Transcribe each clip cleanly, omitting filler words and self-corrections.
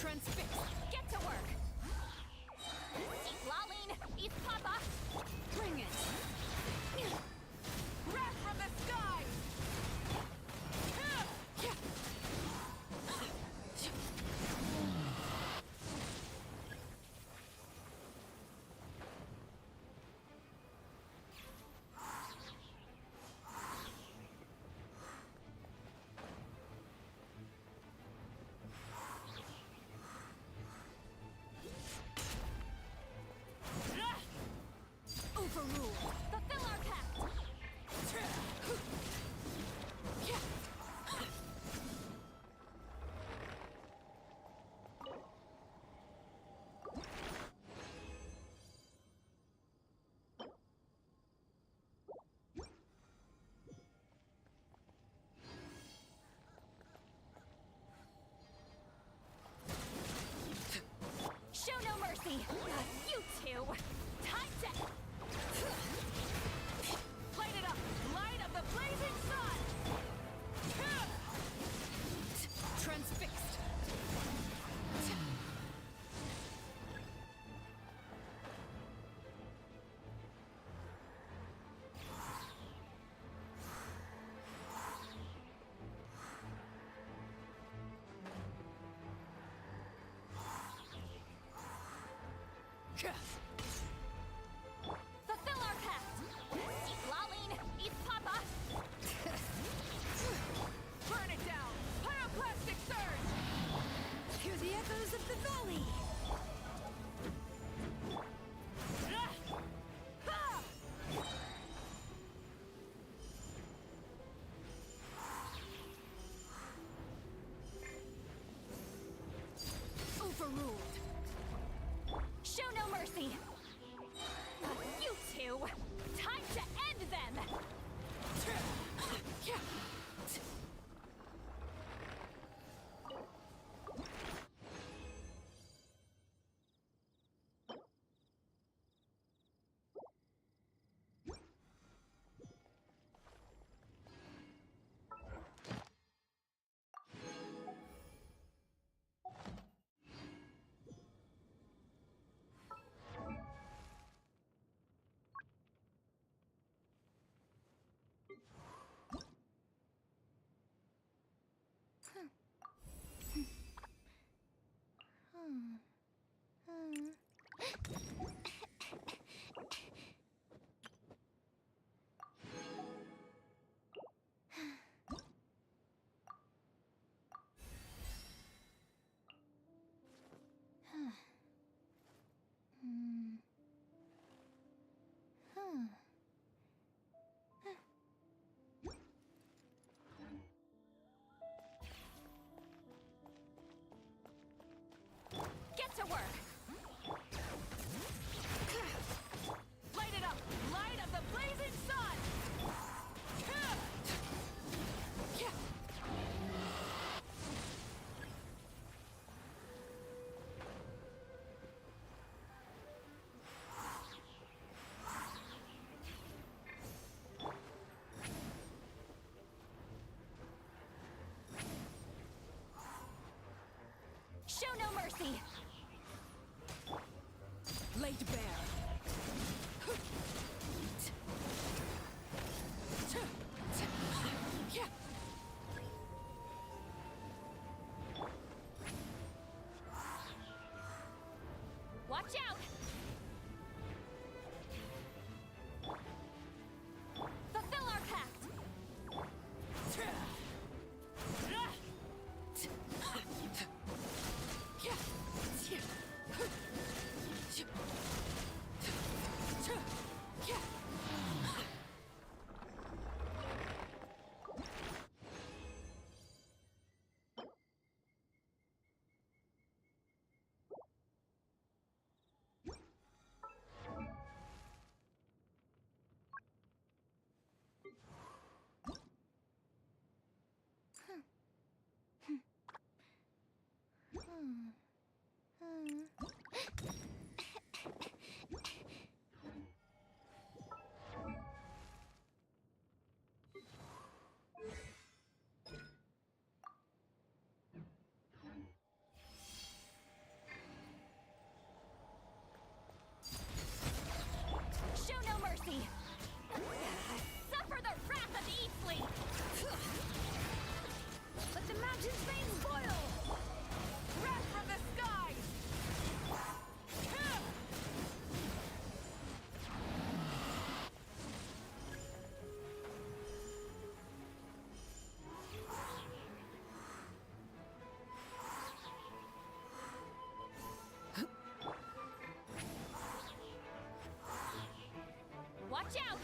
Transfix! Get to work! Eat Lolling! Eat Papa! Bring it! Wrath from the sky! Overrule! Fulfill our pact! Show no mercy! You two! Time to... Light it up! Light of the blazing sun! Transfixed! Fulfill our pact! Eat Lolling! Eat Papa! Burn it down! Pyroclastic surge! Hear the echoes of the valley! Overruled! Show no mercy! Watch out! Fulfill our pact! Show no mercy! Suffer the wrath of Eastleigh! Let the mountain's veins boil! Wrath from the skies! Watch out!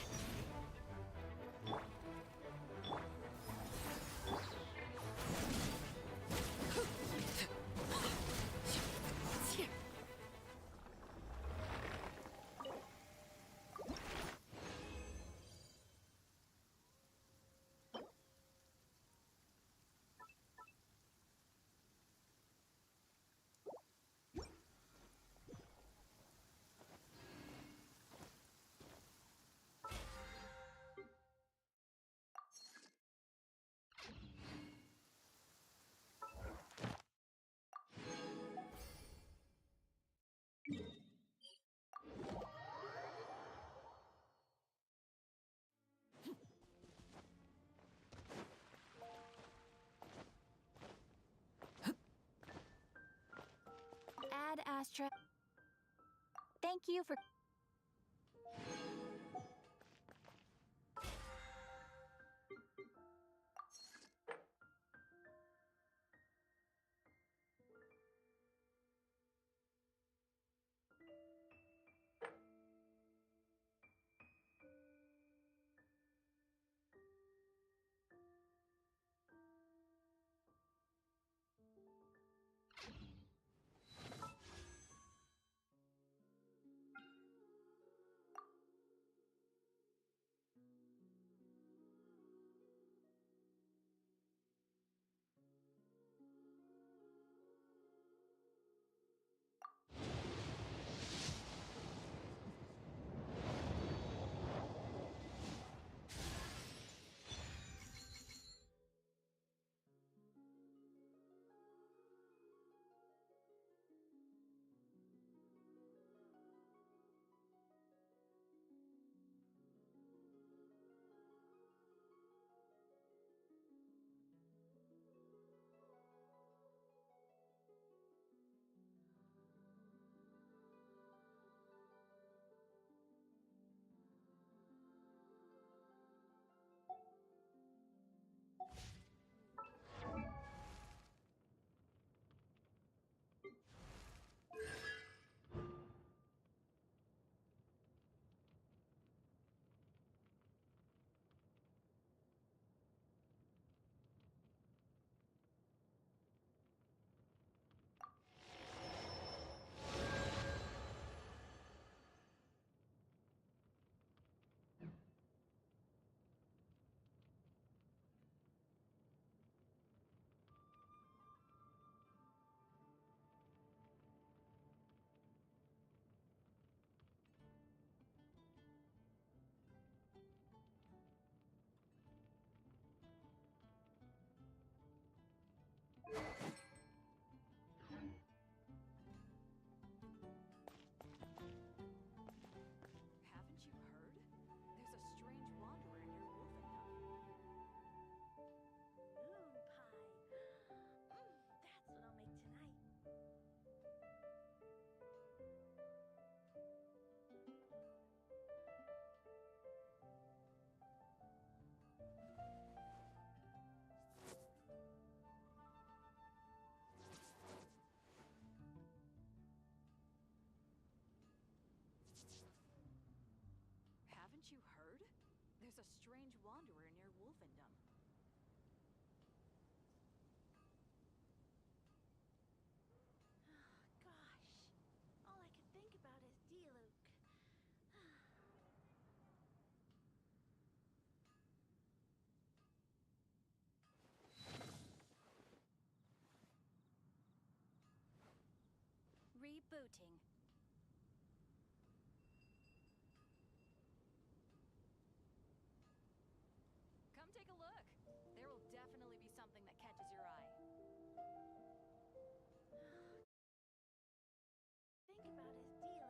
Ad Astra. Thank you for. There's a strange wanderer near Wolfendom. Gosh, all I can think about is Diluc. Rebooting. Come take a look. There will definitely be something that catches your eye. Think about his Diluc.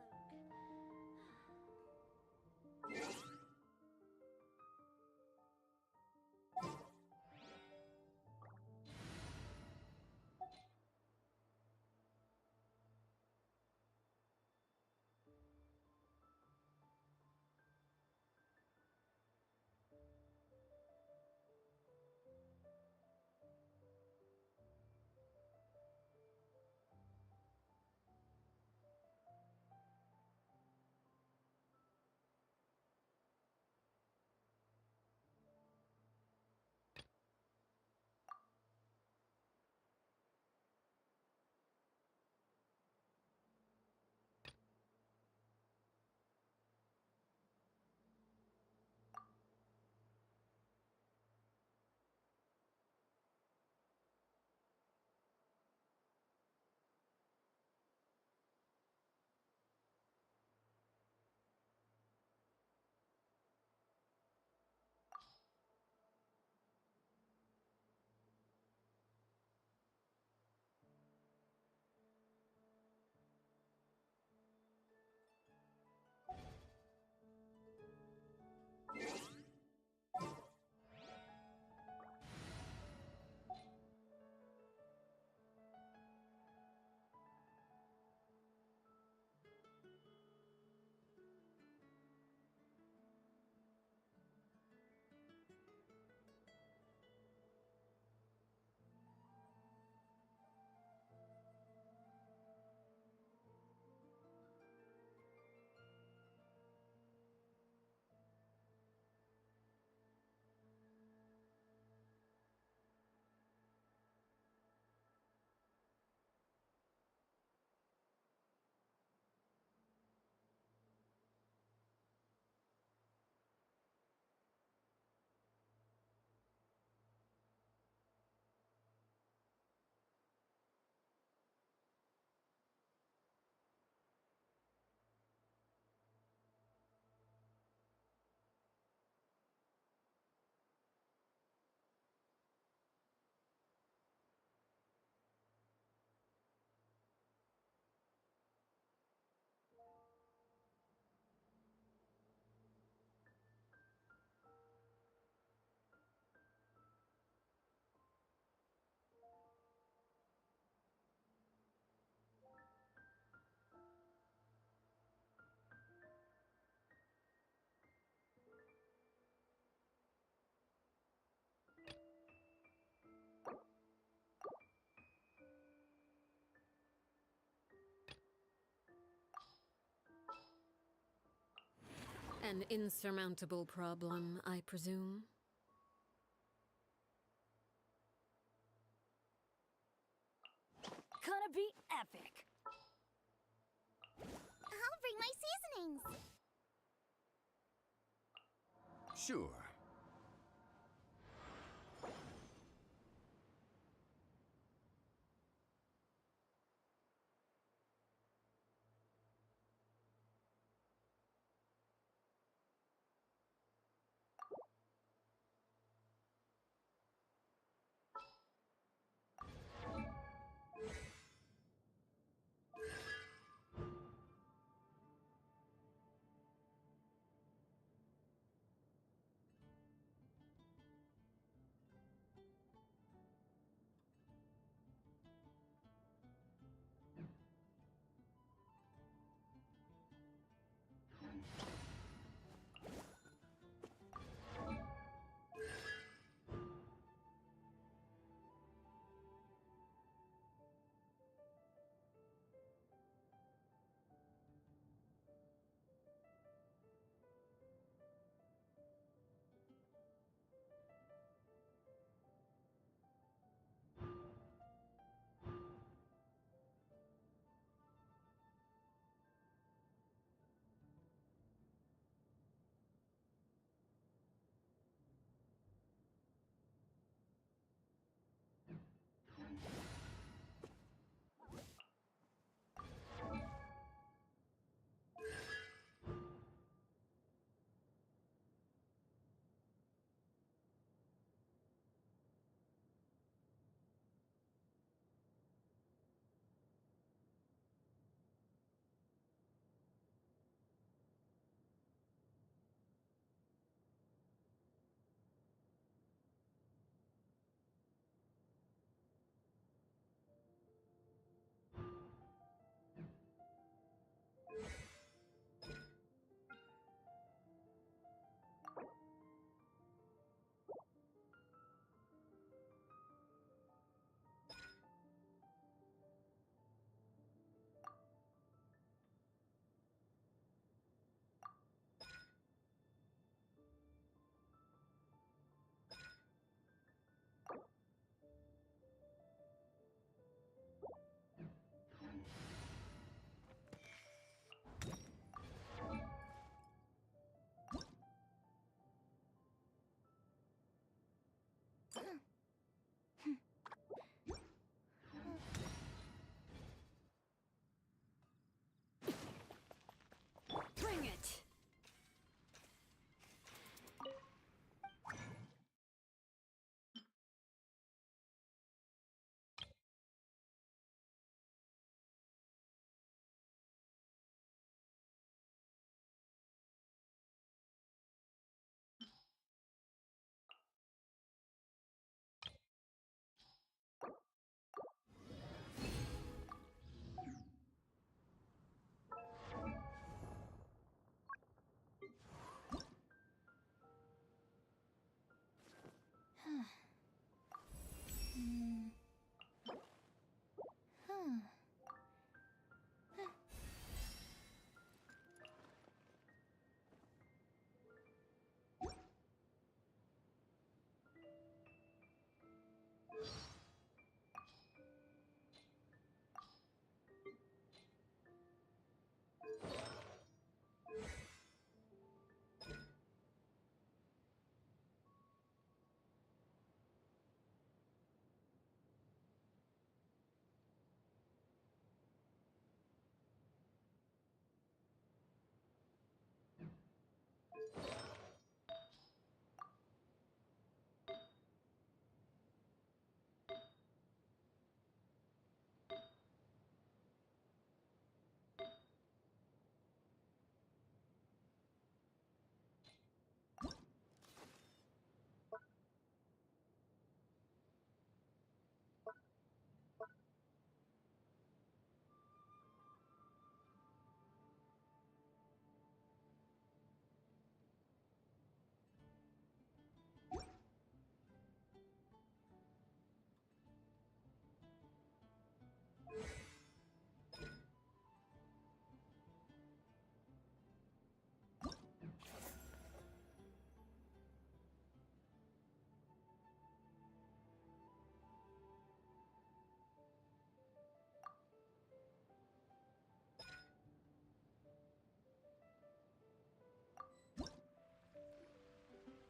An insurmountable problem, I presume? Gonna be epic. I'll bring my seasonings. Sure.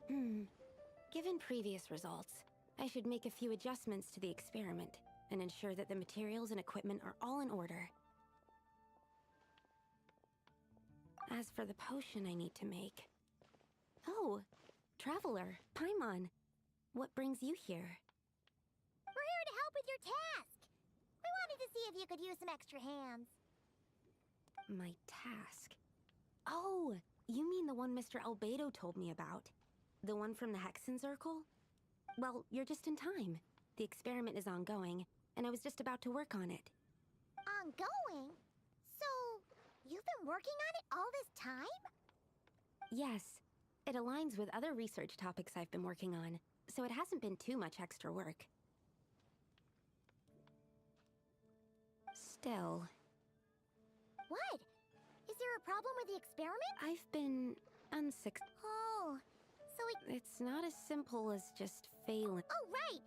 Given previous results, I should make a few adjustments to the experiment and ensure that the materials and equipment are all in order. As for the potion I need to make... Oh, Traveler, Paimon. What brings you here? We're here to help with your task. We wanted to see if you could use some extra hands. My task? Oh, you mean the one Mr. Albedo told me about? The one from the Hexen Circle? Well, you're just in time. The experiment is ongoing, and I was just about to work on it. Ongoing? So, you've been working on it all this time? Yes. It aligns with other research topics I've been working on, so it hasn't been too much extra work. Still... What? Is there a problem with the experiment? I've been unsuccessful. Oh, so It's not as simple as just failing. Oh, right!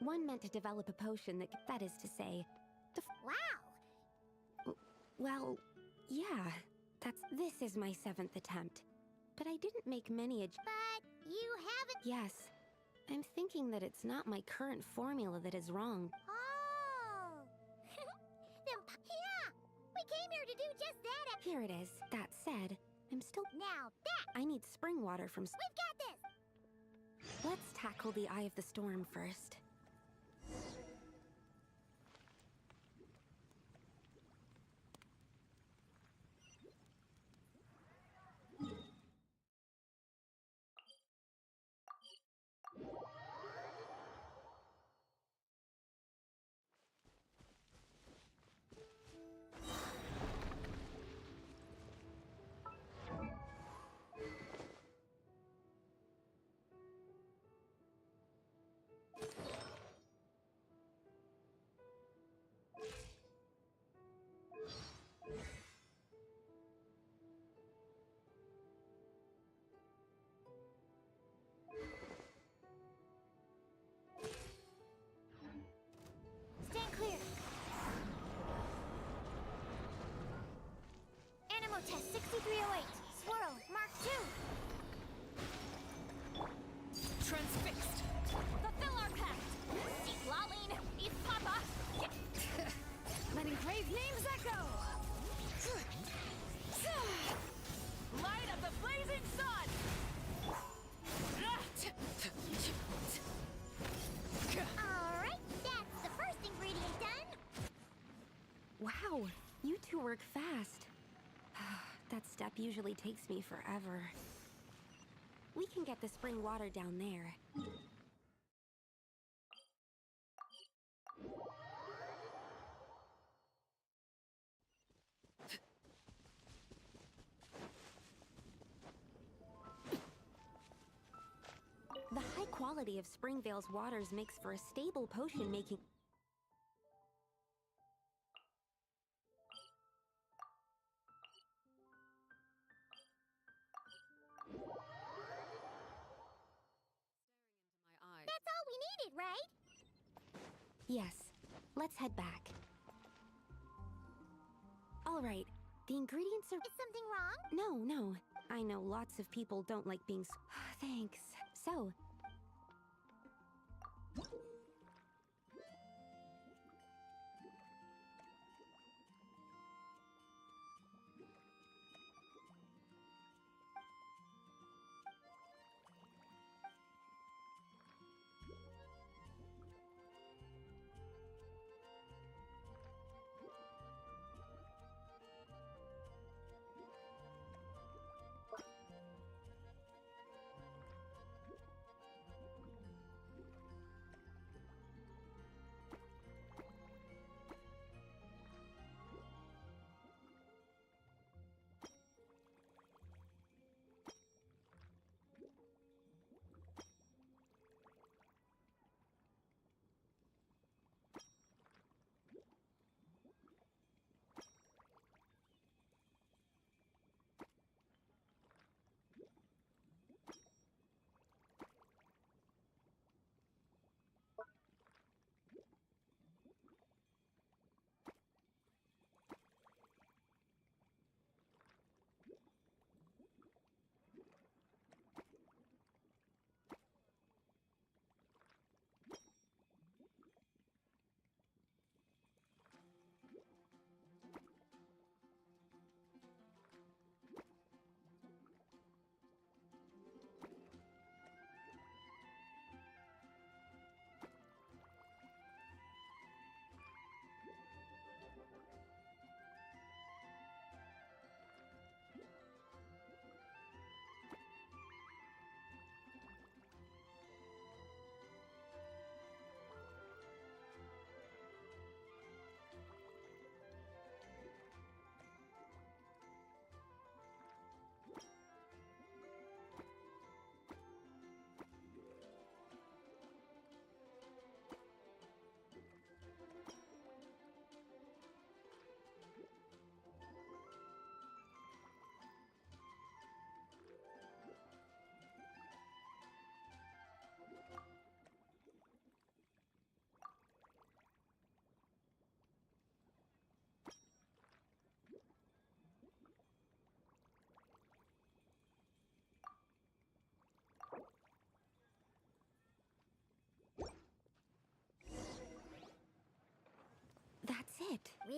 One meant to develop a potion that is to say... Wow! Well, yeah, this is my 7th attempt. But I didn't make many But you haven't... Yes. I'm thinking that it's not my current formula that is wrong. Oh! Yeah! We came here to do just that. Here it is. That said, I'm still... Now that... I need spring water from... We've got this! Let's tackle the Eye of the Storm first. Stand clear. Animal test 6308. Swirl, Mark 2. Transfixed. Fulfill our pact. Seek Laline, eat Papa. Letting grave names echo! Light of the blazing sun! Alright, that's the first ingredient done. Wow, you two work fast. That step usually takes me forever. We can get the spring water down there. The high quality of Springvale's waters makes for a stable potion making. That's all we needed, right? Yes, let's head back. All right, the ingredients are... Is something wrong? No. I know lots of people don't like being... Thanks. So...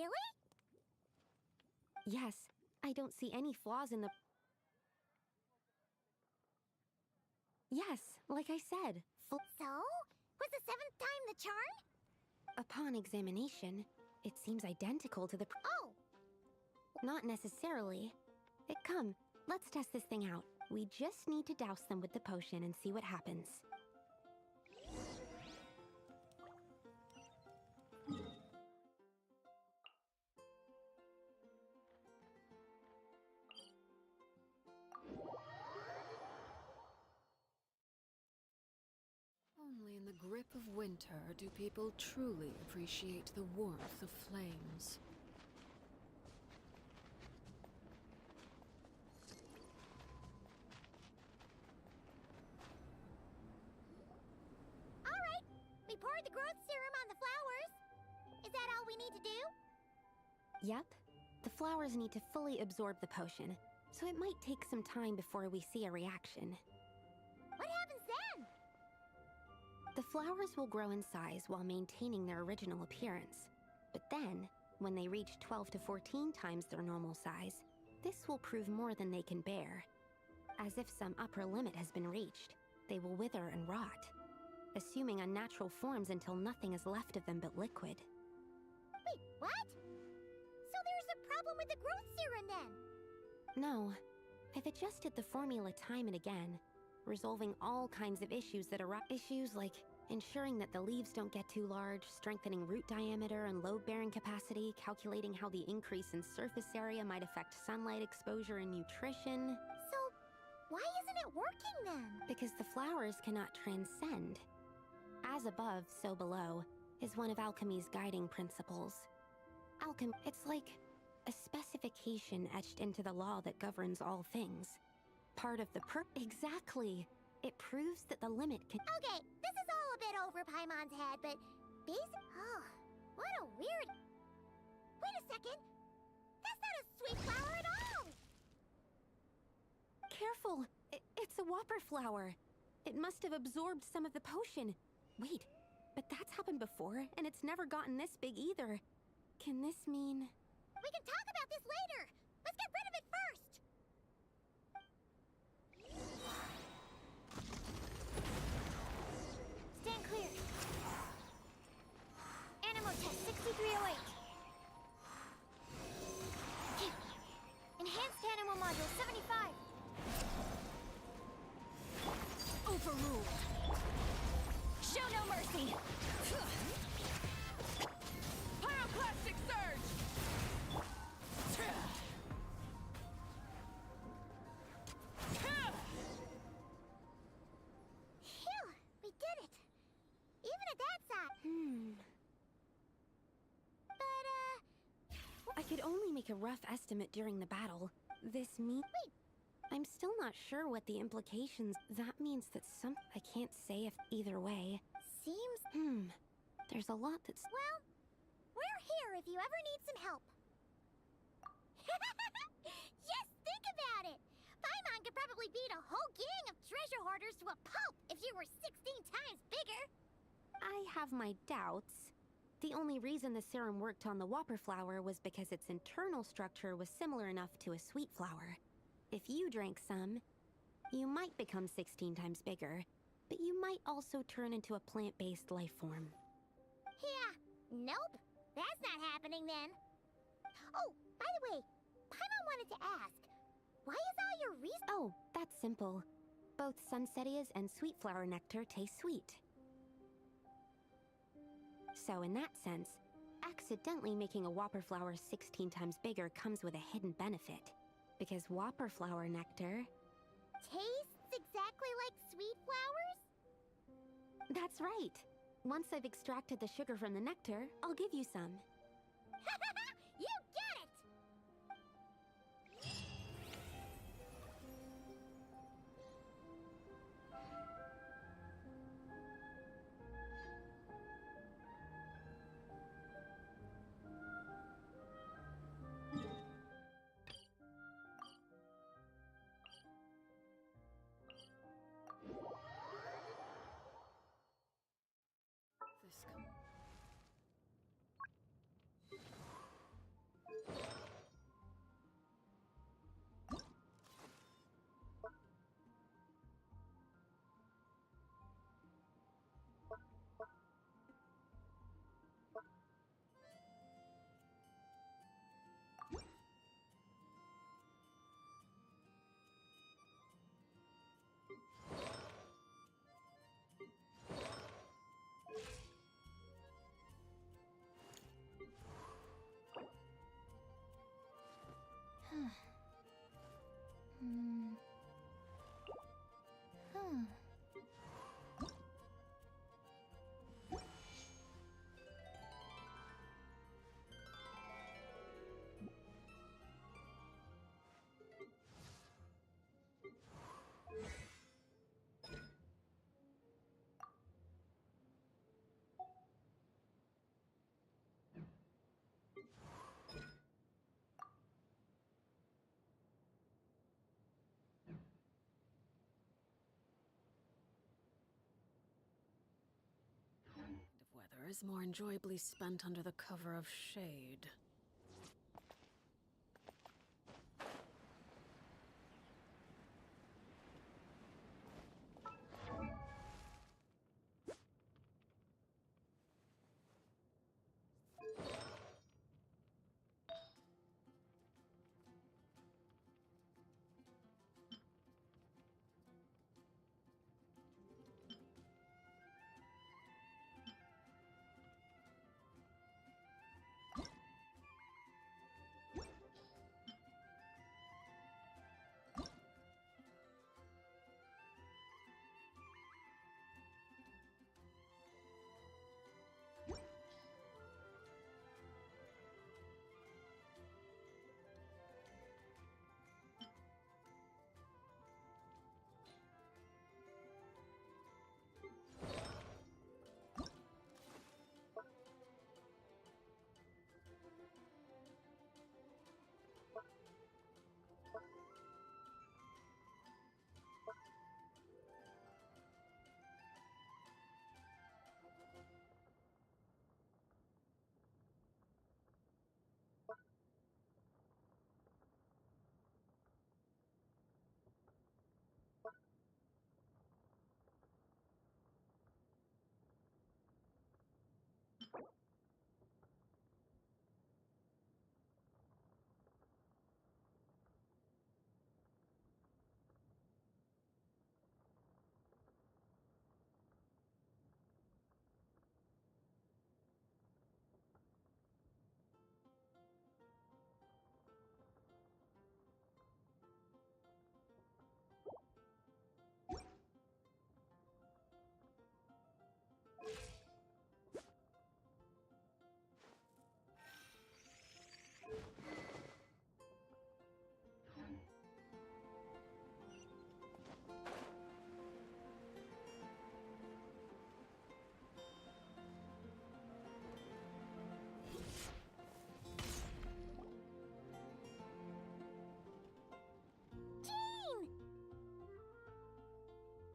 Really? Yes, I don't see any flaws in the... Yes, like I said, So? Was the 7th time the charm? upon examination, it seems identical to the... Oh, Not necessarily. Come, let's test this thing out. We just need to douse them with the potion and see what happens. Only in the grip of winter do people truly appreciate the warmth of flames. all right. We poured the growth serum on the flowers. Is that all we need to do? Yep. The flowers need to fully absorb the potion, so it might take some time before we see a reaction. What happens then? The flowers will grow in size while maintaining their original appearance. But then, when they reach 12 to 14 times their normal size, this will prove more than they can bear. As if some upper limit has been reached, they will wither and rot, assuming unnatural forms until nothing is left of them but liquid. Wait, what? So there's a problem with the growth serum then? No, I've adjusted the formula time and again, resolving all kinds of issues that arise. Issues like ensuring that the leaves don't get too large, strengthening root diameter and load-bearing capacity, calculating how the increase in surface area might affect sunlight exposure and nutrition. So, why isn't it working then? Because the flowers cannot transcend. As above, so below, is one of alchemy's guiding principles. It's like a specification etched into the law that governs all things. Part of the Exactly! It proves that the limit can... Okay, this is all a bit over Paimon's head, but Oh, what a weird... Wait a second! That's not a sweet flower at all! Careful! It's a whopper flower. It must have absorbed some of the potion. Wait, but that's happened before, and it's never gotten this big either. Can this mean... We can talk about this later! Let's get rid of it first! Stand clear. Animo test 6308. Enhanced Animo module 75. Overruled. Show no mercy. Pyroclastic surge. Phew, we did it. Even at that size. But, I could only make a rough estimate during the battle. This means... Wait. I'm still not sure what the implications... That means that I can't say if either way. seems... There's a lot that's... Well, we're here if you ever need some help. Yes, think about it! Paimon could probably beat a whole gang of treasure hoarders to a pulp if you were 16 times bigger! I have my doubts. The only reason the serum worked on the whopper flower was because its internal structure was similar enough to a sweet flower. If you drank some, you might become 16 times bigger, but you might also turn into a plant-based life form. Yeah, nope. That's not happening then. Oh, by the way, Paimon wanted to ask, why is all your reason... Oh, that's simple. Both Sunsetia's and sweet flower nectar taste sweet. So in that sense, accidentally making a whopper flower 16 times bigger comes with a hidden benefit. Because whopper flower nectar... Tastes exactly like sweet flowers? That's right. Once I've extracted the sugar from the nectar, I'll give you some. You get it! is more enjoyably spent under the cover of shade.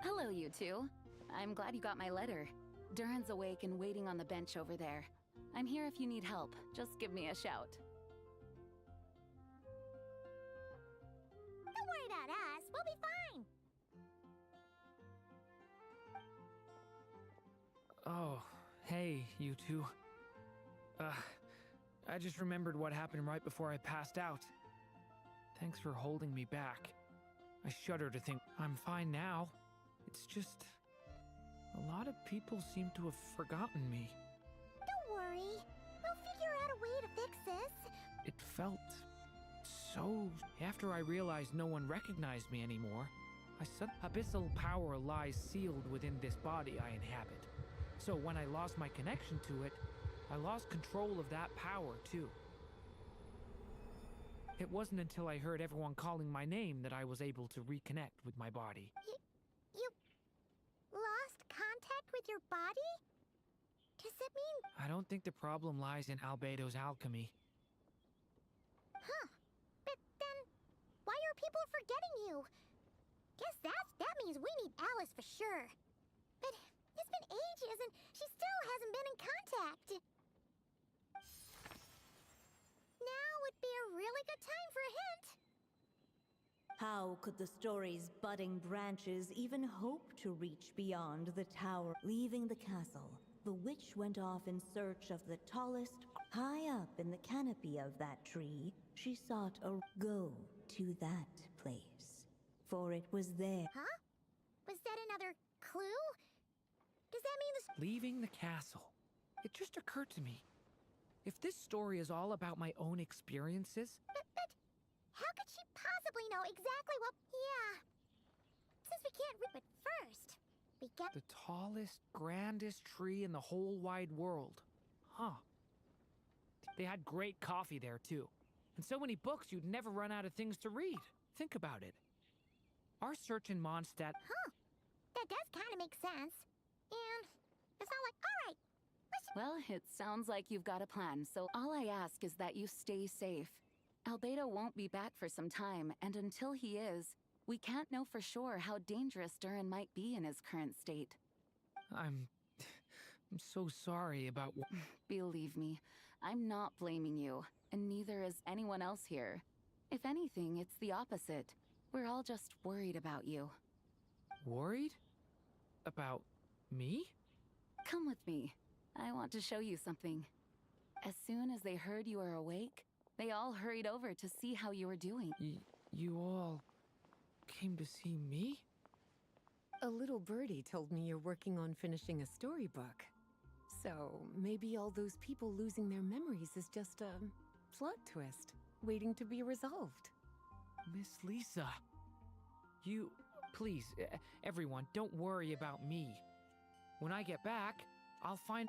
Hello, you two. I'm glad you got my letter. Durin's awake and waiting on the bench over there. I'm here if you need help. Just give me a shout. Don't worry about us. We'll be fine. Oh, hey, you two. I just remembered what happened right before I passed out. Thanks for holding me back. I shudder to think I'm fine now. It's just... a lot of people seem to have forgotten me. Don't worry. We'll figure out a way to fix this. It felt so... After I realized no one recognized me anymore, I said abyssal power lies sealed within this body I inhabit. So when I lost my connection to it, I lost control of that power too. It wasn't until I heard everyone calling my name that I was able to reconnect with my body. You lost contact with your body? Does that mean... I don't think the problem lies in Albedo's alchemy. Huh. But then, why are people forgetting you? Guess that means we need Alice for sure. But it's been ages and she still hasn't been in contact. Now would be a really good time for a hint. How could the story's budding branches even hope to reach beyond the tower? Leaving the castle, the witch went off in search of the tallest. High up in the canopy of that tree, she sought a go to that place. For it was there. Huh? Was that another clue? Does that mean the... Leaving the castle. It just occurred to me. If this story is all about my own experiences, But how could she possibly know exactly what... Yeah. Since we can't read... But first, we got... the tallest, grandest tree in the whole wide world. Huh. They had great coffee there, too. And so many books you'd never run out of things to read. Think about it. Our search in Mondstadt... Huh. That does kind of make sense. And it's not like... Alright, Well, it sounds like you've got a plan, so all I ask is that you stay safe. Albedo won't be back for some time, and until he is, we can't know for sure how dangerous Durin might be in his current state. I'm I'm so sorry about what. Believe me, I'm not blaming you, and neither is anyone else here. If anything, it's the opposite. We're all just worried about you. Worried? About me? Come with me. I want to show you something. As soon as they heard you were awake, they all hurried over to see how you were doing. You all came to see me? A little birdie told me you're working on finishing a storybook. So maybe all those people losing their memories is just a plot twist waiting to be resolved. Miss Lisa. Please, everyone, don't worry about me. When I get back, I'll find.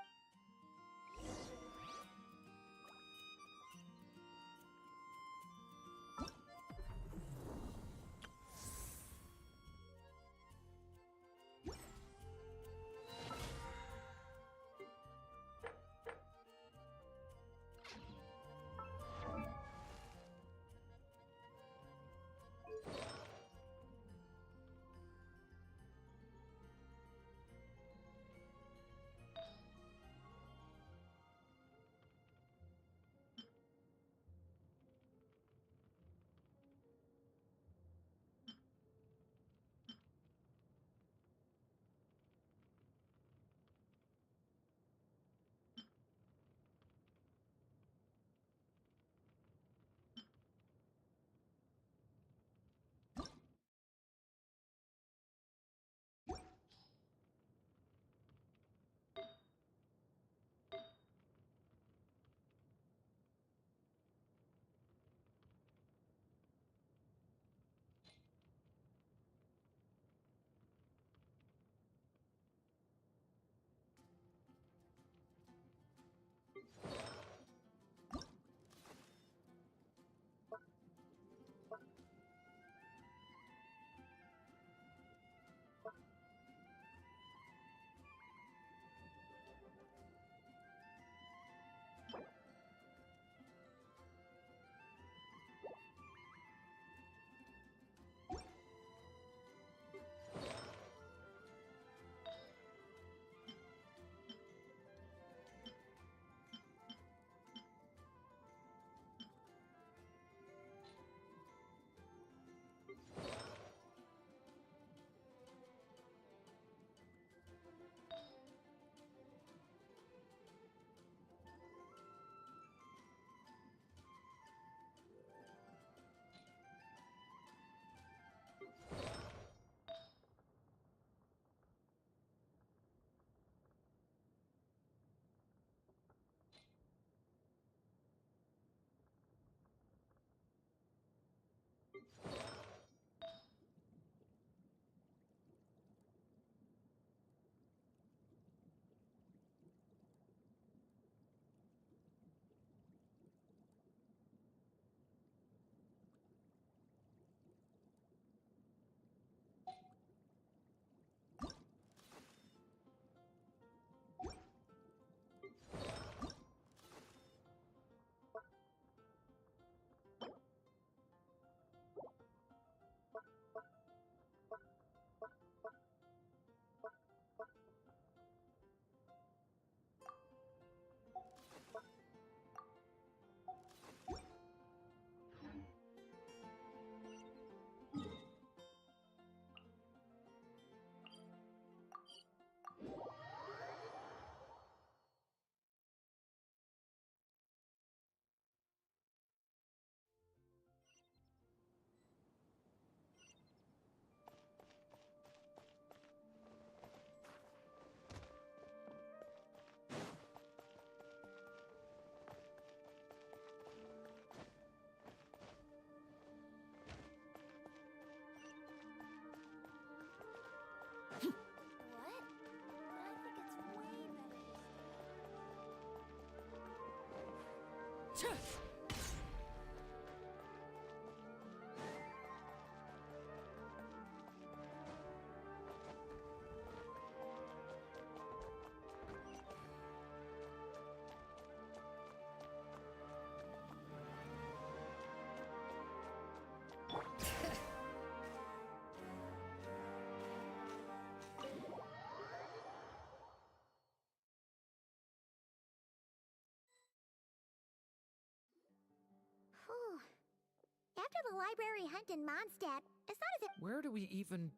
After the library hunt in Mondstadt, it's not as if Where do we even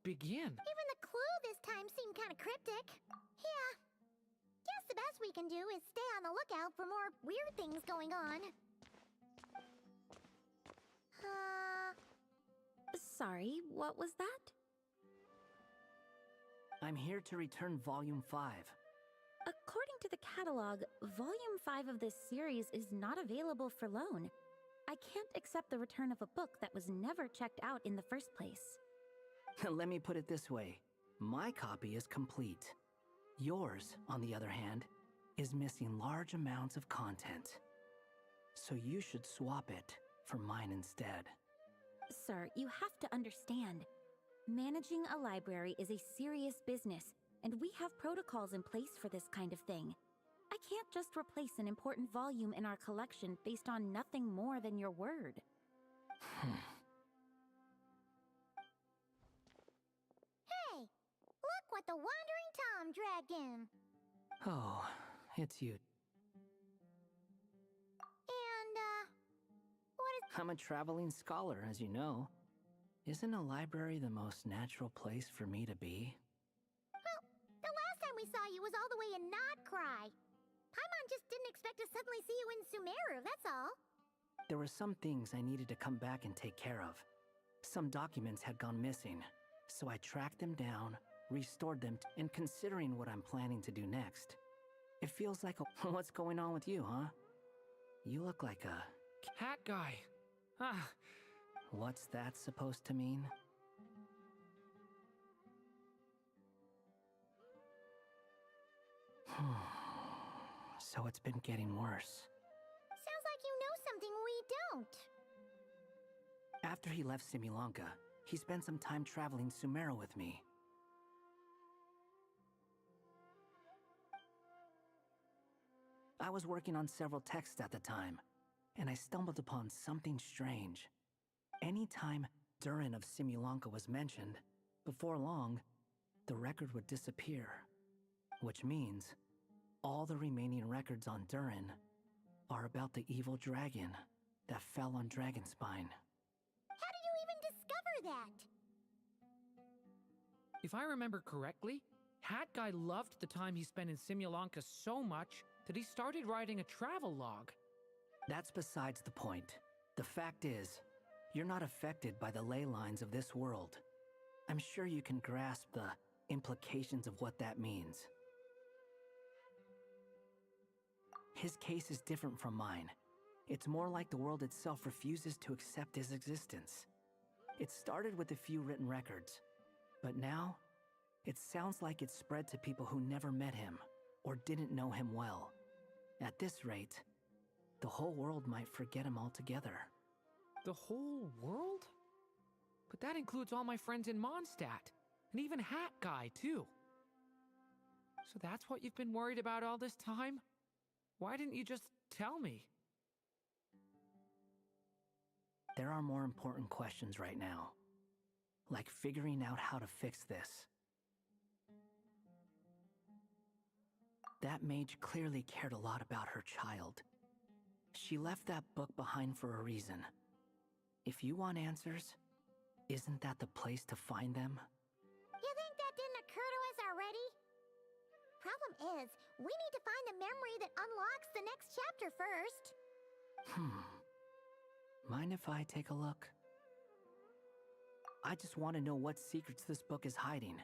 begin? even the clue this time seemed kind of cryptic. Yeah. Guess the best we can do is stay on the lookout for more weird things going on. Sorry, what was that? I'm here to return Volume 5. According to the catalog, Volume 5 of this series is not available for loan. I can't accept the return of a book that was never checked out in the first place. Let me put it this way. My copy is complete. Yours, on the other hand, is missing large amounts of content. So you should swap it for mine instead. Sir, you have to understand. Managing a library is a serious business, and we have protocols in place for this kind of thing. I can't just replace an important volume in our collection based on nothing more than your word. Hey, look what the Wandering Tom dragged in. Oh, it's you. And, what is... I'm a traveling scholar, as you know. Isn't a library the most natural place for me to be? Well, the last time we saw you was all the way in Nodcry. Paimon just didn't expect to suddenly see you in Sumeru, that's all. There were some things I needed to come back and take care of. Some documents had gone missing, so I tracked them down, restored them, and considering what I'm planning to do next, it feels like a... What's going on with you, huh? You look like a... Hat guy. Ah, What's that supposed to mean? So it's been getting worse. Sounds like you know something we don't. After he left Simulanka, he spent some time traveling Sumeru with me. I was working on several texts at the time, and I stumbled upon something strange. Anytime Durin of Simulanka was mentioned, before long, the record would disappear. Which means, all the remaining records on Durin are about the evil dragon that fell on Dragonspine. How did you even discover that? if I remember correctly, Hat Guy loved the time he spent in Simulanka so much that he started writing a travel log. That's besides the point. The fact is, you're not affected by the ley lines of this world. I'm sure you can grasp the implications of what that means. His case is different from mine. It's more like the world itself refuses to accept his existence. It started with a few written records, but now, it sounds like it's spread to people who never met him or didn't know him well. At this rate, the whole world might forget him altogether. The whole world? But that includes all my friends in Mondstadt, and even Hat Guy, too. So that's what you've been worried about all this time? Why didn't you just tell me? There are more important questions right now, like figuring out how to fix this. That mage clearly cared a lot about her child. She left that book behind for a reason. If you want answers, isn't that the place to find them? You think that didn't occur to us already? Problem is, we need to find the memory that unlocks the next chapter first. Mind if I take a look? I just want to know what secrets this book is hiding.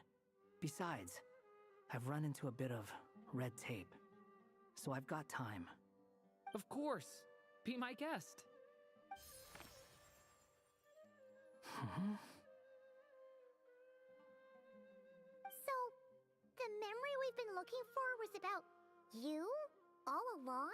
Besides, I've run into a bit of red tape, so I've got time. Of course. Be my guest. So, the memory we've been looking for was about you all along?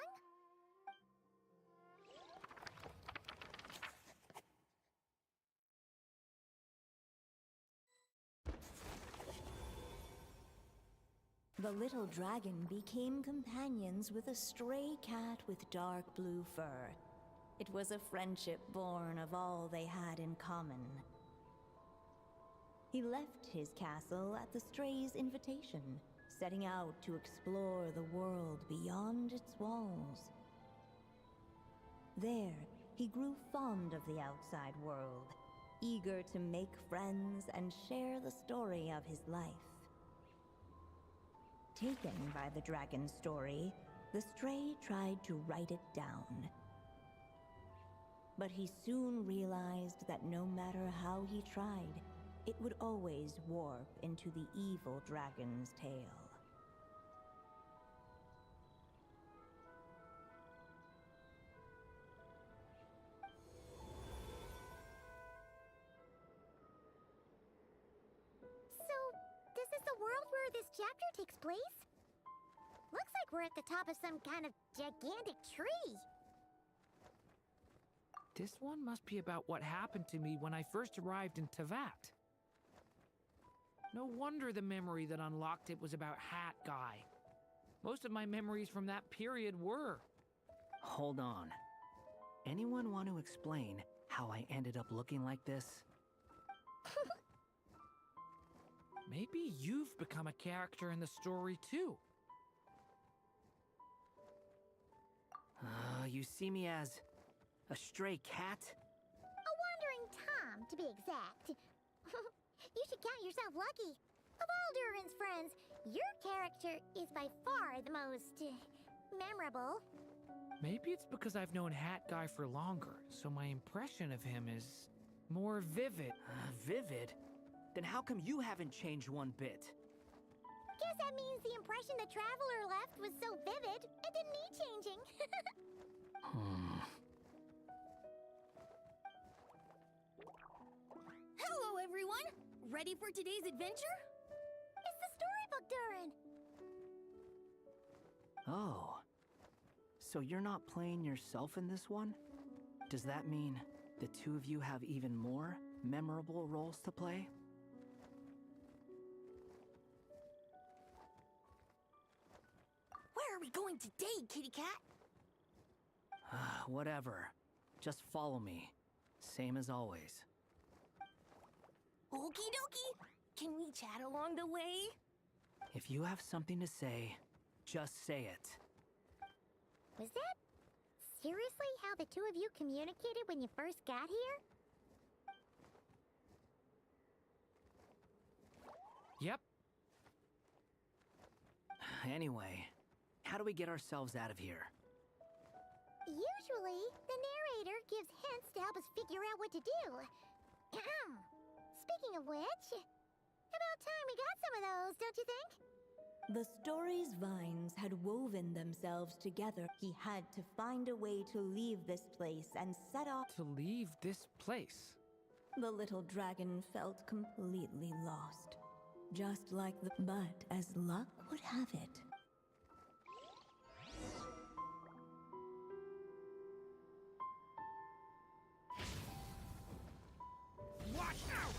The little dragon became companions with a stray cat with dark blue fur. It was a friendship born of all they had in common. He left his castle at the stray's invitation, setting out to explore the world beyond its walls. There, he grew fond of the outside world, eager to make friends and share the story of his life. Taken by the dragon's story, the stray tried to write it down. But he soon realized that no matter how he tried, it would always warp into the evil dragon's tale. So, this is the world where this chapter takes place? Looks like we're at the top of some kind of gigantic tree. This one must be about what happened to me when I first arrived in Tevat. No wonder the memory that unlocked it was about Hat Guy. Most of my memories from that period were. Hold on. Anyone want to explain how I ended up looking like this? Maybe you've become a character in the story too. You see me as a stray cat? A wandering Tom, to be exact. You should count yourself lucky. Of all Durin's friends, your character is by far the most memorable. Maybe it's because I've known Hat Guy for longer, so my impression of him is more vivid. Vivid? Then how come you haven't changed one bit? Guess that means the impression the Traveler left was so vivid, it didn't need changing. Hello, everyone! Ready for today's adventure? It's the storybook, Durin! Oh. So you're not playing yourself in this one? Does that mean the two of you have even more memorable roles to play? Where are we going today, kitty cat? Whatever. Just follow me. Same as always. Okie dokie! Can we chat along the way? If you have something to say, just say it. Was that seriously how the two of you communicated when you first got here? Yep. Anyway, how do we get ourselves out of here? Usually, the narrator gives hints to help us figure out what to do. Speaking of which, about time we got some of those, don't you think? The story's vines had woven themselves together. He had to find a way to leave this place and set off. To leave this place. The little dragon felt completely lost. Just like the... But as luck would have it... Watch out!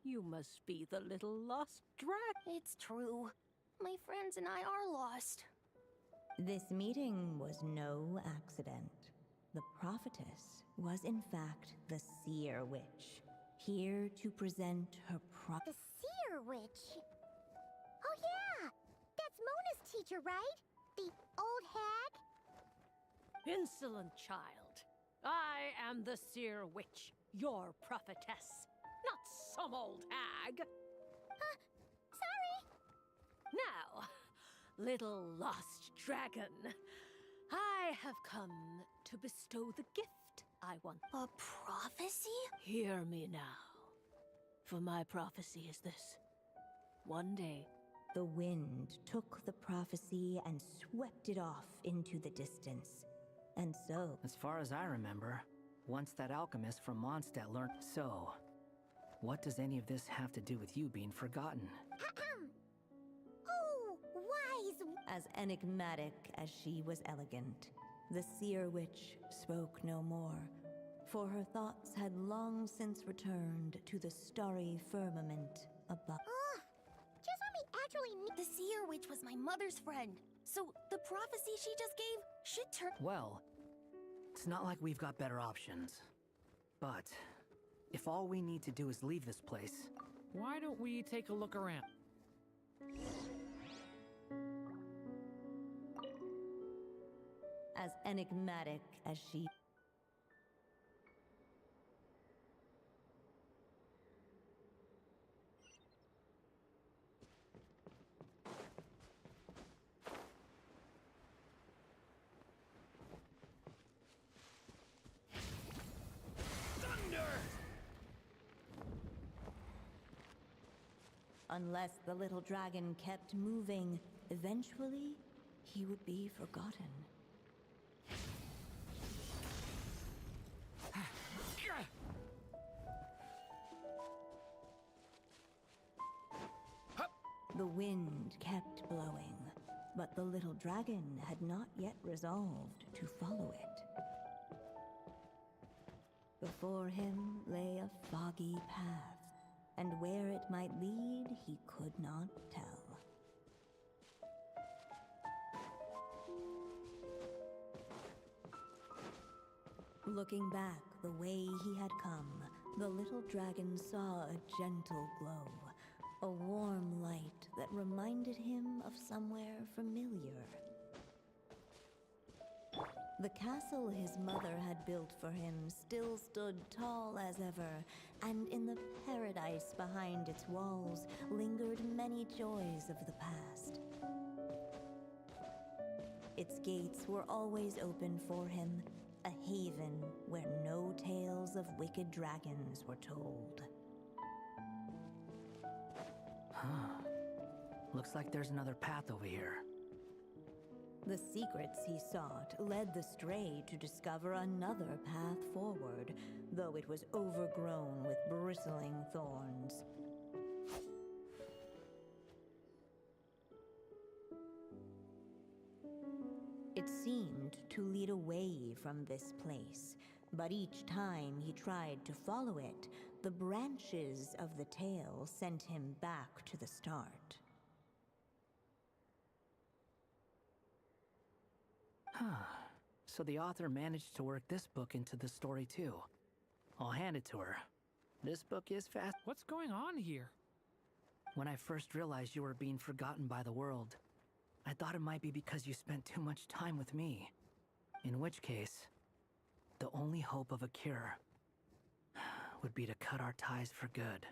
You must be the little lost dragon. It's true. My friends and I are lost. This meeting was no accident. The prophetess was in fact the seer witch, here to present her The seer witch. Oh yeah! That's Mona's teacher, right? The old hag? Insolent child. I am the seer witch, your prophetess, not some old hag. Sorry! Now, little lost dragon, I have come to bestow the gift I want. A prophecy? Hear me now, for my prophecy is this. One day, The wind took the prophecy and swept it off into the distance. And so, As far as I remember, once that alchemist from Mondstadt learned. So, what does any of this have to do with you being forgotten? Oh, wise. as enigmatic as she was elegant, the seer witch spoke no more, for her thoughts had long since returned to the starry firmament above. Just let me actually. The seer witch was my mother's friend. So the prophecy she just gave should turn. Well, it's not like we've got better options. But, if all we need to do is leave this place... Why don't we take a look around? As enigmatic as she... Unless the little dragon kept moving, eventually he would be forgotten. The wind kept blowing, but the little dragon had not yet resolved to follow it. Before him lay a foggy path, and where it might lead, he could not tell. Looking back the way he had come, the little dragon saw a gentle glow, a warm light that reminded him of somewhere familiar. The castle his mother had built for him still stood tall as ever, and in the paradise behind its walls lingered many joys of the past. Its gates were always open for him, a haven where no tales of wicked dragons were told. Looks like there's another path over here. The secrets he sought led the stray to discover another path forward, though it was overgrown with bristling thorns. It seemed to lead away from this place, but each time he tried to follow it, the branches of the tail sent him back to the start. So the author managed to work this book into the story too. I'll hand it to her. This book is fast. What's going on here? When I first realized you were being forgotten by the world, I thought it might be because you spent too much time with me. In which case, the only hope of a cure would be to cut our ties for good.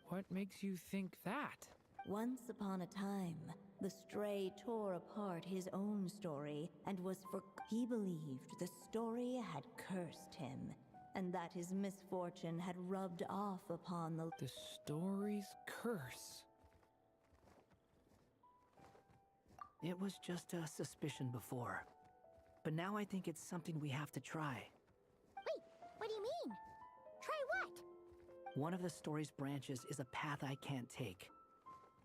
What makes you think that? Once upon a time, the stray tore apart his own story and he believed the story had cursed him, and that his misfortune had rubbed off upon the story's curse. It was just a suspicion before, but now I think it's something we have to try. Wait, what do you mean? Try what? One of the story's branches is a path I can't take.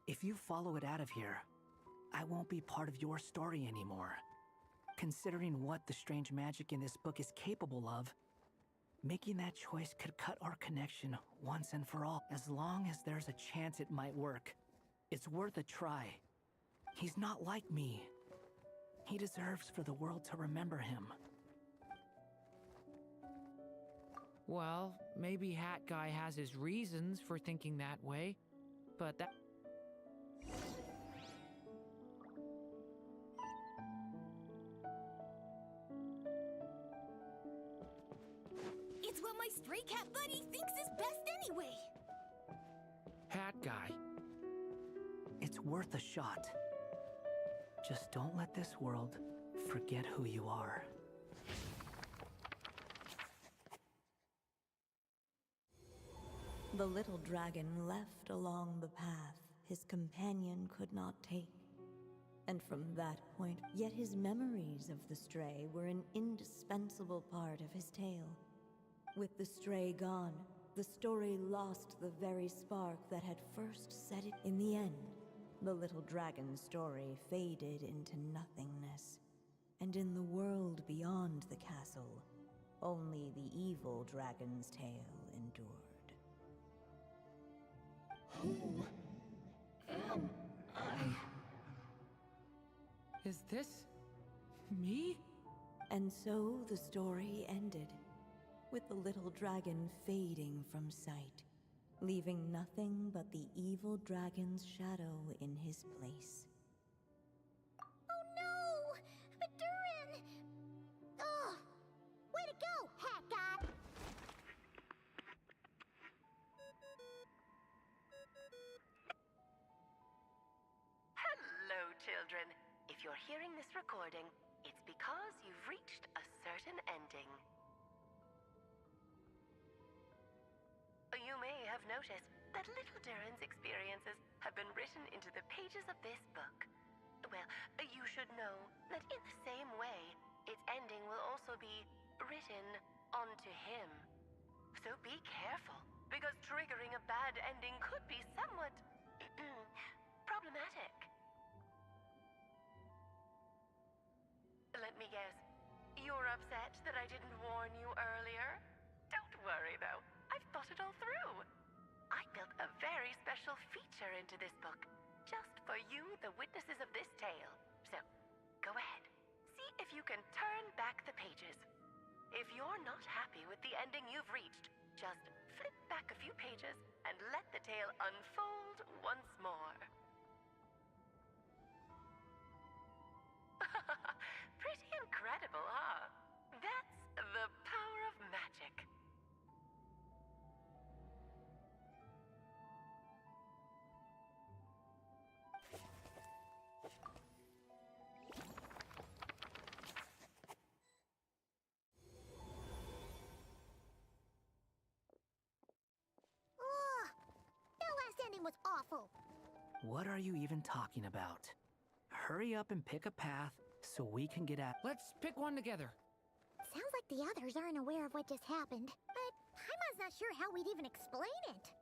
If you follow it out of here, I won't be part of your story anymore. Considering what the strange magic in this book is capable of, Making that choice could cut our connection once and for all. As long as there's a chance it might work, it's worth a try. He's not like me. He deserves for the world to remember him. Well, maybe Hat Guy has his reasons for thinking that way, but that... It's what my stray cat buddy thinks is best anyway. Hat Guy. It's worth a shot. Just don't let this world forget who you are. The little dragon left along the path his companion could not take. And from that point, yet his memories of the stray were an indispensable part of his tale. With the stray gone, the story lost the very spark that had first set it. In the end, the little dragon's story faded into nothingness. And in the world beyond the castle, only the evil dragon's tale endured. Who am I? Is this me? And so the story ended, with the little dragon fading from sight, leaving nothing but the evil dragon's shadow in his place. Oh no! But Durin! Ugh! Way to go, Hat Guy! Hello, children. If you're hearing this recording, it's because you've reached a certain ending. You may have noticed that little Durin's experiences have been written into the pages of this book. Well, you should know that in the same way, its ending will also be written onto him. So be careful, because triggering a bad ending could be somewhat problematic. Let me guess, you're upset that I didn't warn you earlier? Don't worry, though. I've thought it all through. I built a very special feature into this book, just for you, the witnesses of this tale. So, go ahead. See if you can turn back the pages. If you're not happy with the ending you've reached, just flip back a few pages and let the tale unfold once more. Pretty incredible, huh? That's the power of magic. Ugh! That last ending was awful. What are you even talking about? Hurry up and pick a path so we can get out. Let's pick one together. Sounds like the others aren't aware of what just happened, but Paimon's not sure how we'd even explain it.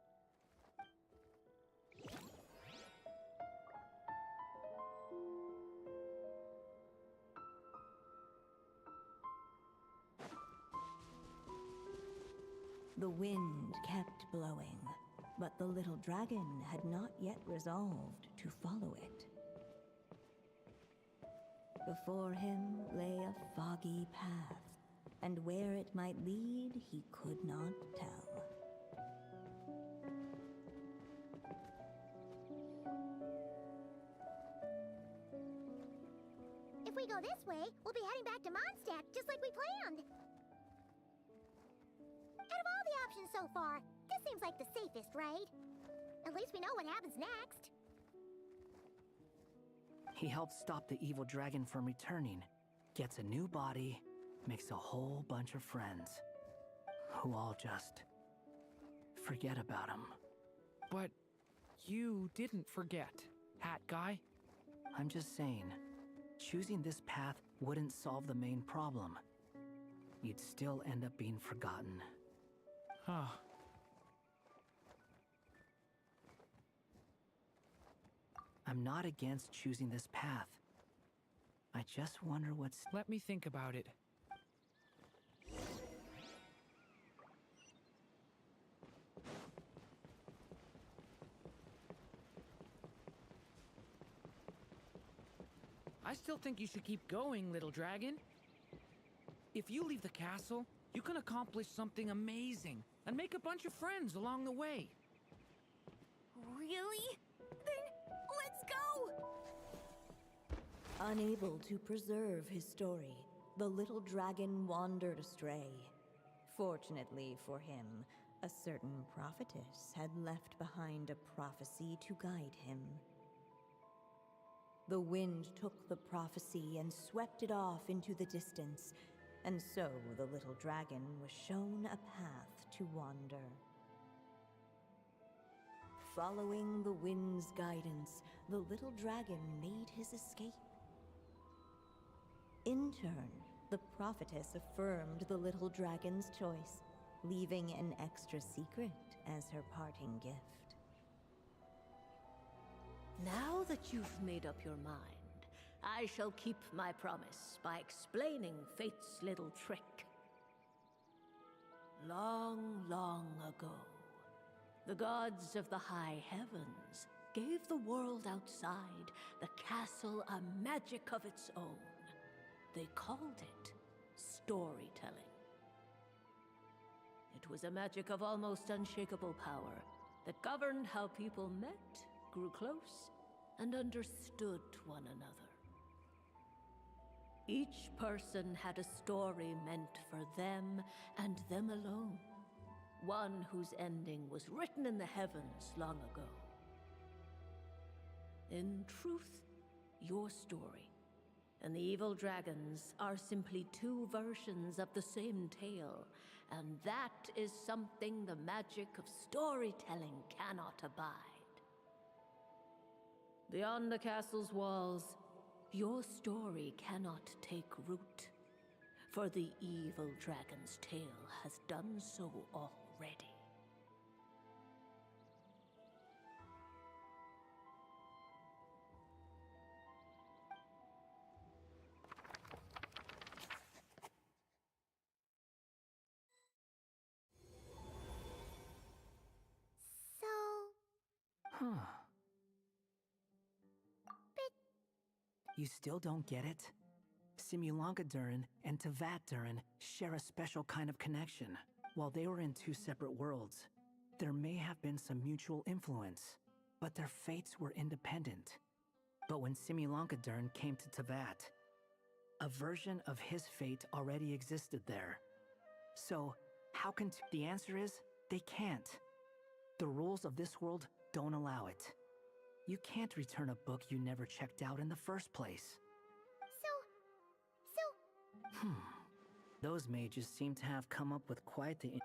The wind kept blowing, but the little dragon had not yet resolved to follow it. Before him lay a foggy path, and where it might lead he could not tell. If we go this way, we'll be heading back to Mondstadt, just like we planned. Out of all the options so far, this seems like the safest, right? At least we know what happens next. He helps stop the evil dragon from returning, gets a new body, makes a whole bunch of friends, who all just forget about him. But you didn't forget, Hat Guy. I'm just saying, choosing this path wouldn't solve the main problem. You'd still end up being forgotten. Huh. I'm not against choosing this path. I just wonder what's... Let me think about it. I still think you should keep going, little dragon. If you leave the castle, you can accomplish something amazing and make a bunch of friends along the way. Really? Then let's go! Unable to preserve his story, the little dragon wandered astray. Fortunately for him, a certain prophetess had left behind a prophecy to guide him. The wind took the prophecy and swept it off into the distance, and so the little dragon was shown a path to wander. Following the wind's guidance, the little dragon made his escape. In turn, the prophetess affirmed the little dragon's choice, leaving an extra secret as her parting gift. Now that you've made up your mind, I shall keep my promise by explaining Fate's little trick. Long, long ago, the gods of the high heavens gave the world outside the castle a magic of its own. They called it storytelling. It was a magic of almost unshakable power that governed how people met, grew close, and understood one another. Each person had a story meant for them and them alone. One whose ending was written in the heavens long ago. In truth, your story and the evil dragons are simply two versions of the same tale, and that is something the magic of storytelling cannot abide. Beyond the castle's walls, your story cannot take root, for the evil dragon's tale has done so already. Huh. You still don't get it? Simulanka Durin and Tevat Durin share a special kind of connection. While they were in two separate worlds, there may have been some mutual influence, but their fates were independent. But when Simulanka Durin came to Tevat, a version of his fate already existed there. So, how can the answer is, they can't. The rules of this world don't allow it. You can't return a book you never checked out in the first place. So... Those mages seem to have come up with quite the...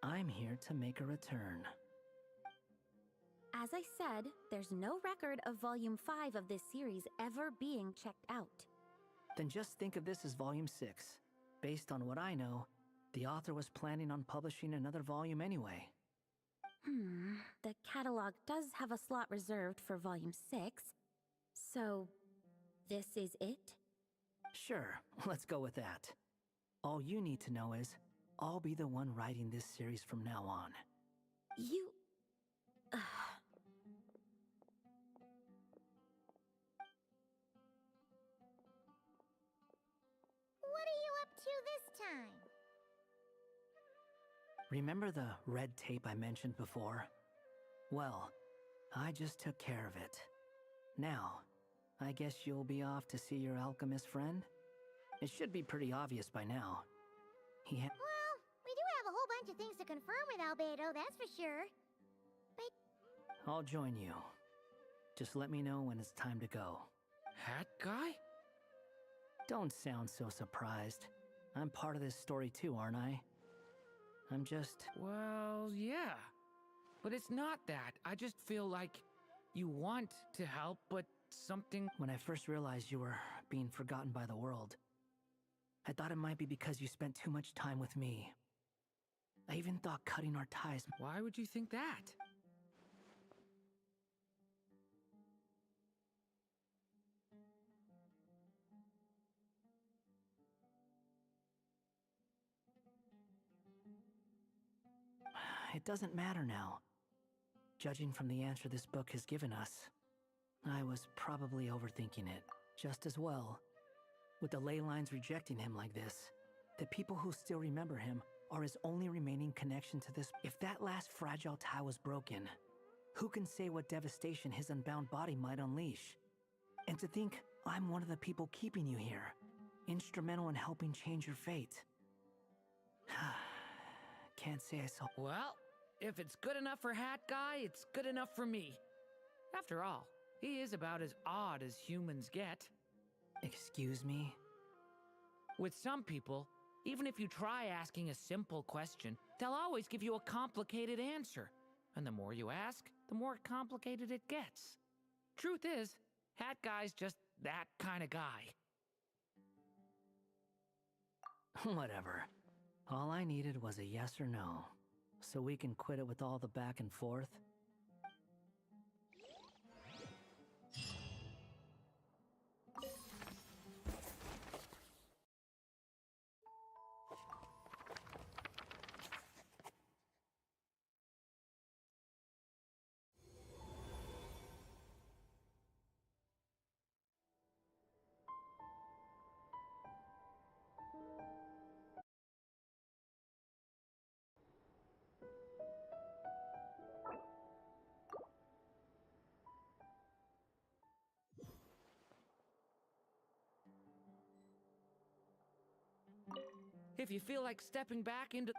I'm here to make a return. As I said, there's no record of Volume 5 of this series ever being checked out. Then just think of this as Volume 6. Based on what I know, the author was planning on publishing another volume anyway. The catalog does have a slot reserved for Volume 6. So, this is it? Sure, let's go with that. All you need to know is, I'll be the one writing this series from now on. You... What are you up to this time? Remember the red tape I mentioned before? Well, I just took care of it. Now, I guess you'll be off to see your alchemist friend? It should be pretty obvious by now. Well, we do have a whole bunch of things to confirm with Albedo, that's for sure. But... I'll join you. Just let me know when it's time to go. Hat guy? Don't sound so surprised. I'm part of this story too, aren't I? I'm just... Well, yeah. But it's not that. I just feel like you want to help, but something... When I first realized you were being forgotten by the world, I thought it might be because you spent too much time with me. I even thought cutting our ties... Why would you think that? It doesn't matter now. Judging from the answer this book has given us, I was probably overthinking it. Just as well. With the ley lines rejecting him like this, the people who still remember him are his only remaining connection to this. If that last fragile tie was broken, who can say what devastation his unbound body might unleash? And to think I'm one of the people keeping you here, instrumental in helping change your fate. Can't say I saw. Well, if it's good enough for Hat Guy, it's good enough for me. After all, he is about as odd as humans get. Excuse me? With some people, even if you try asking a simple question, they'll always give you a complicated answer. And the more you ask, the more complicated it gets. Truth is, Hat Guy's just that kind of guy. Whatever. All I needed was a yes or no, so we can quit it with all the back and forth. If you feel like stepping back into...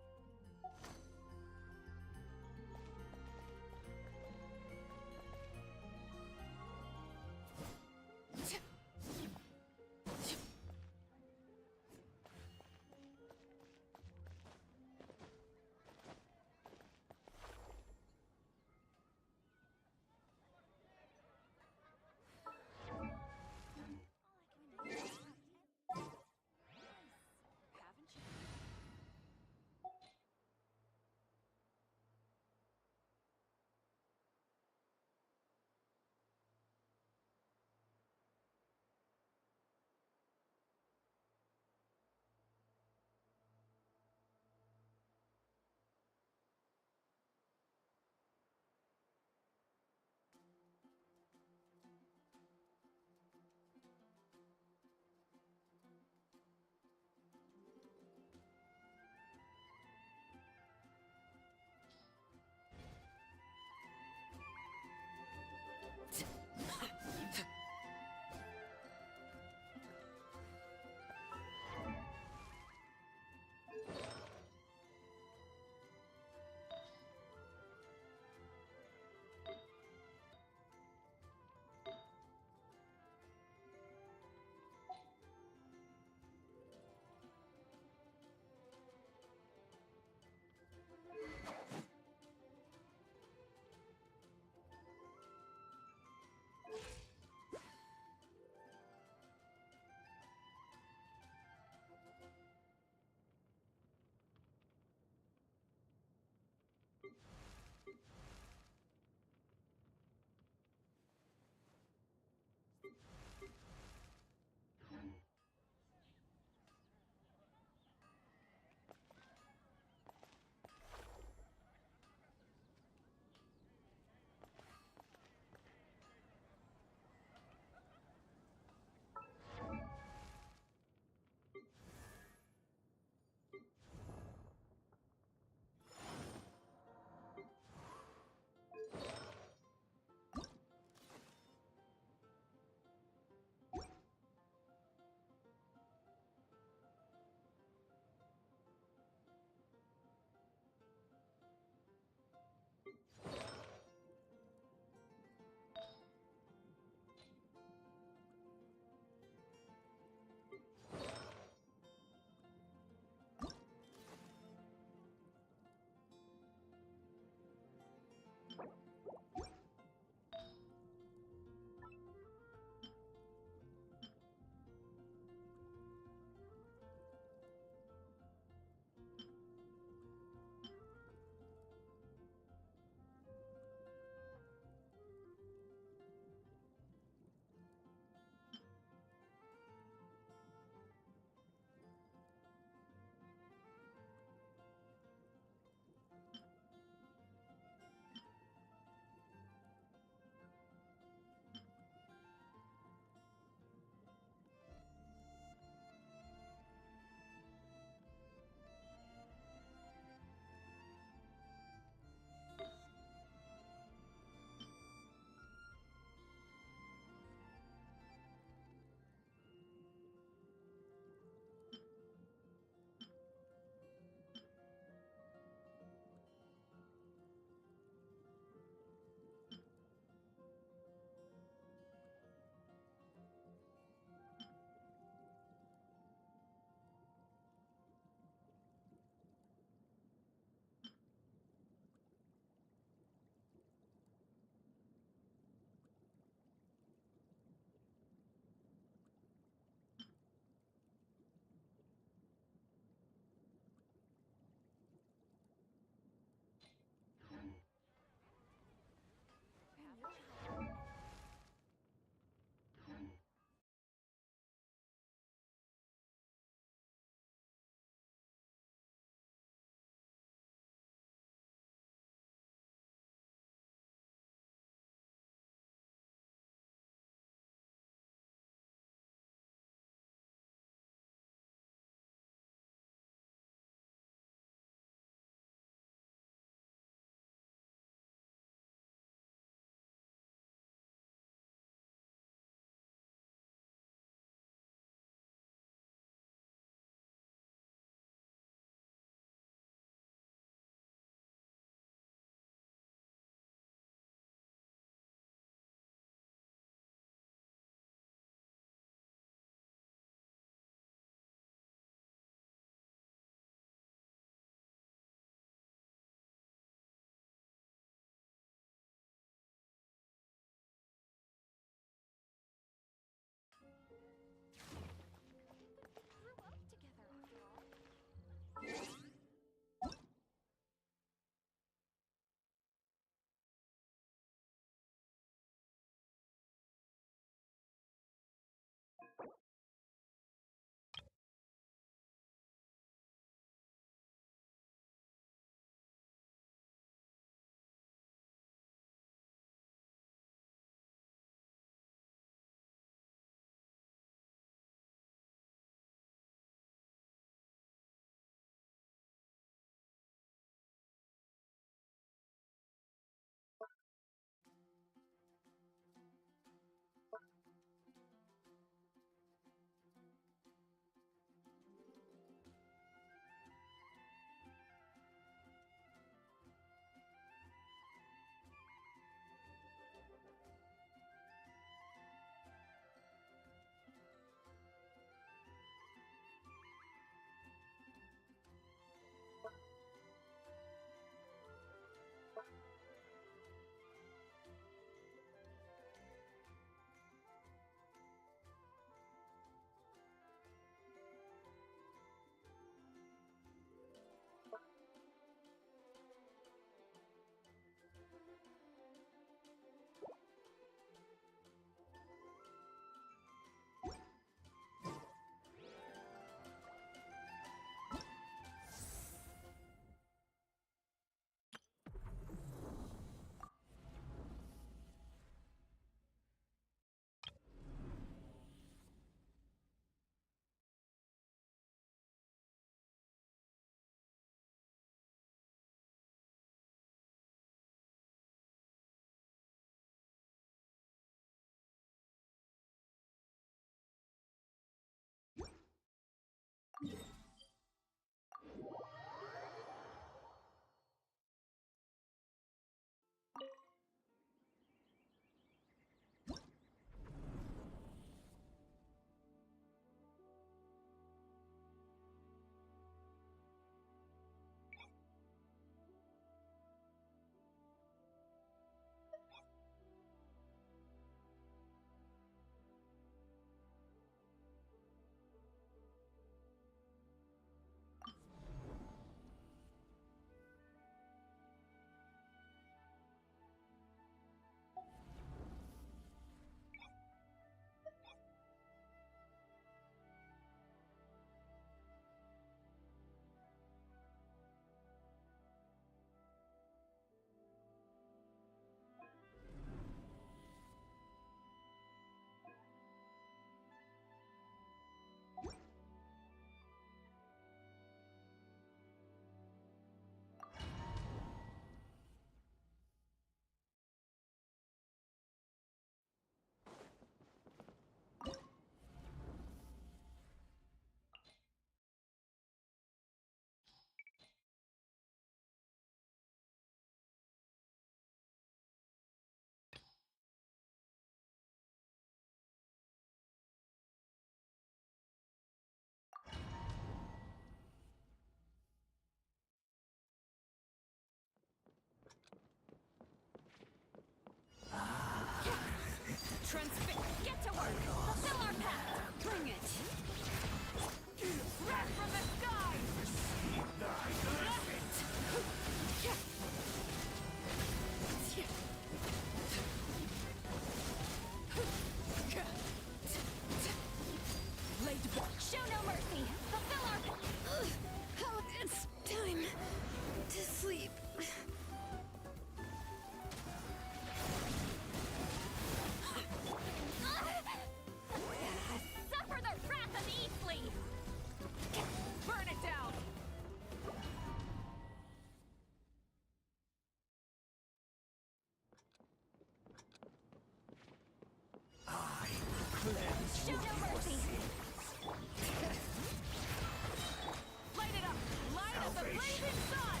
Blazing sun!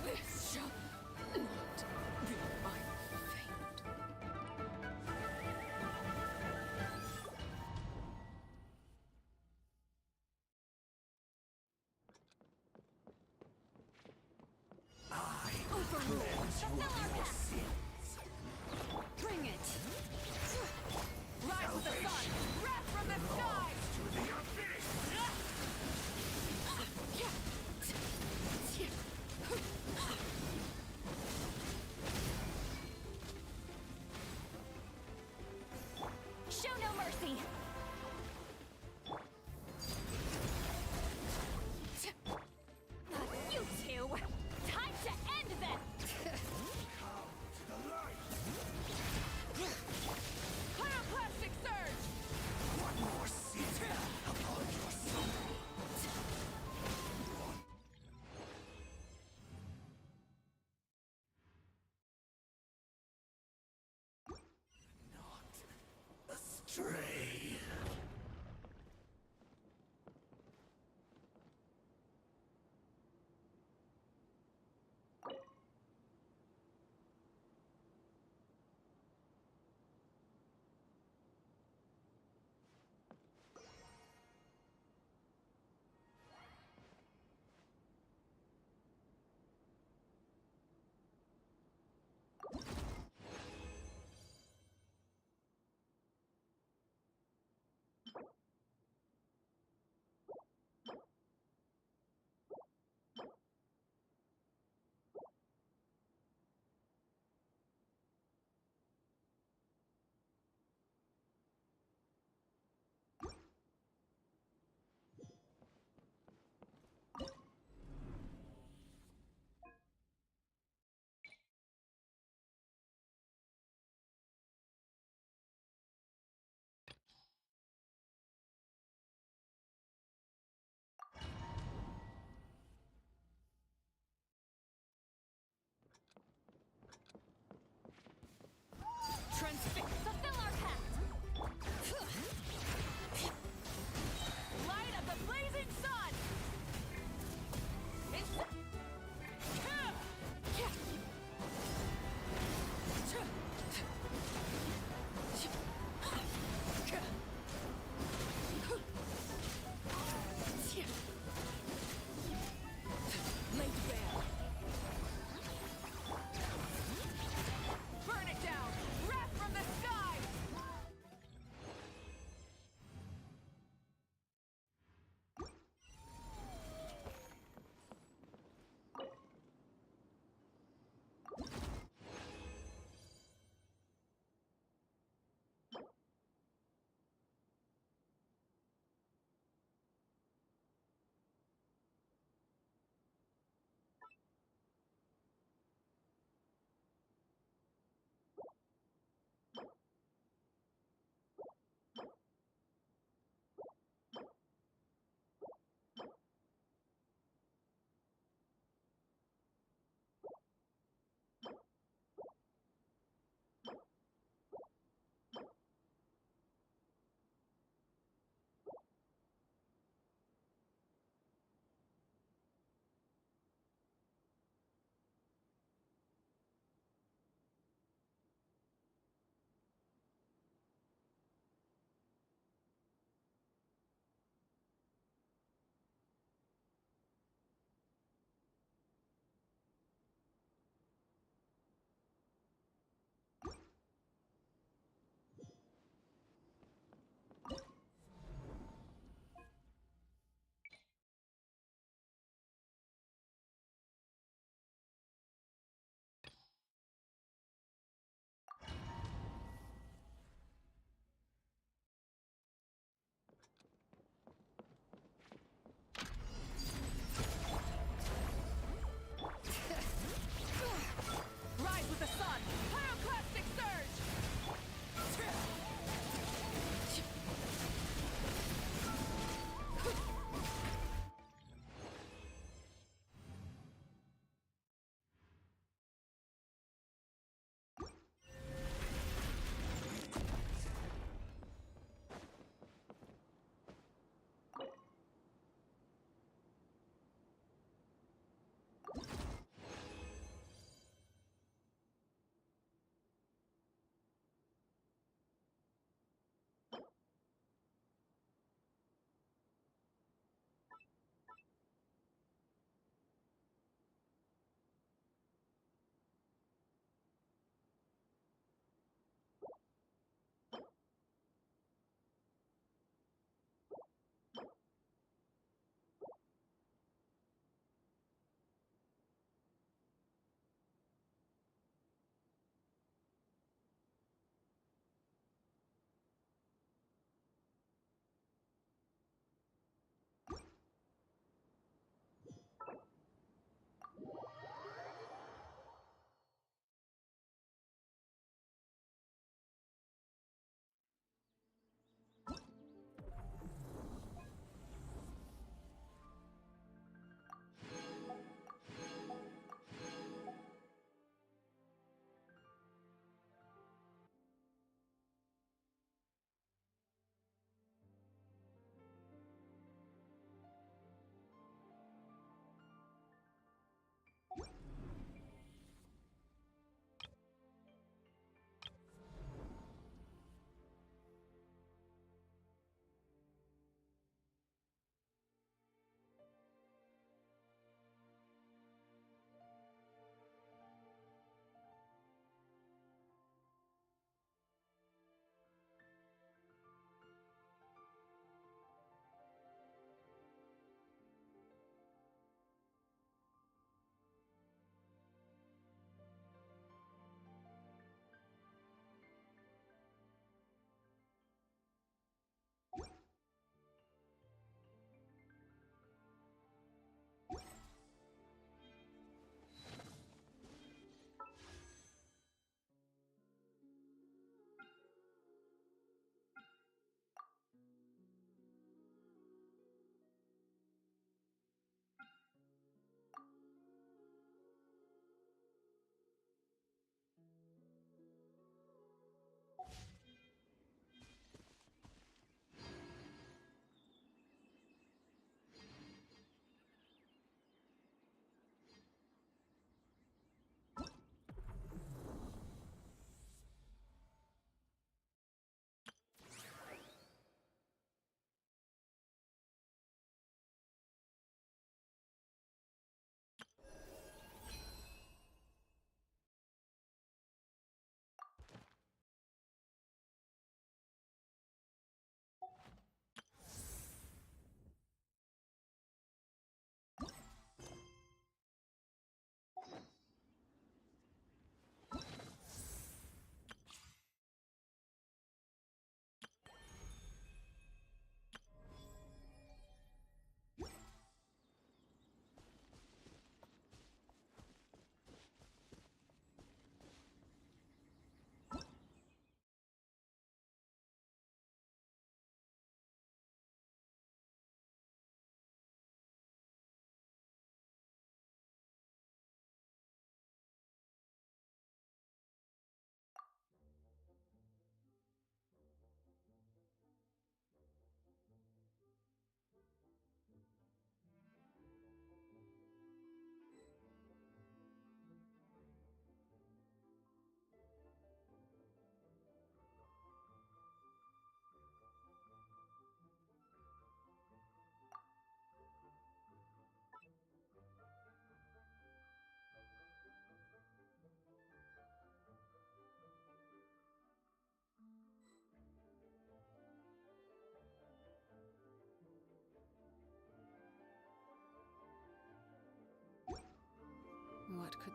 This shall not be my fate. Bring it! Rise with the sun! Wrath from the sky! Show no mercy! You two! Time to end this! Pyroclastic surge! One more seal.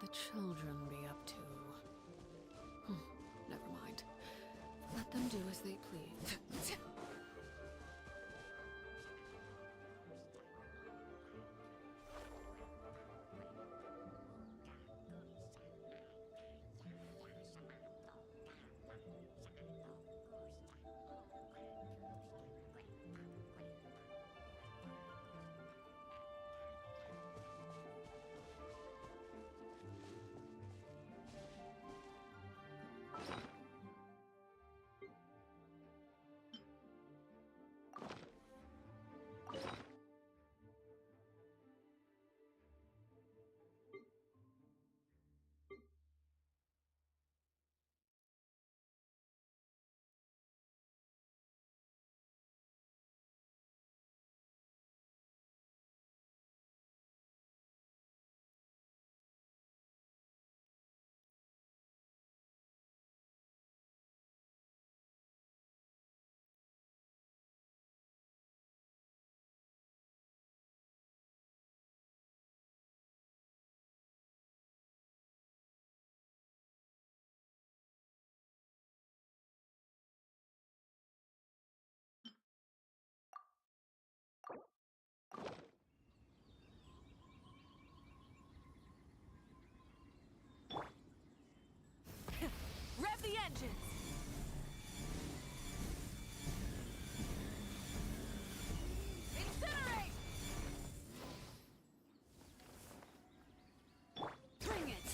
the children be up to? Never mind. Let them do as they please. Rev the engines! Incinerate! Bring it!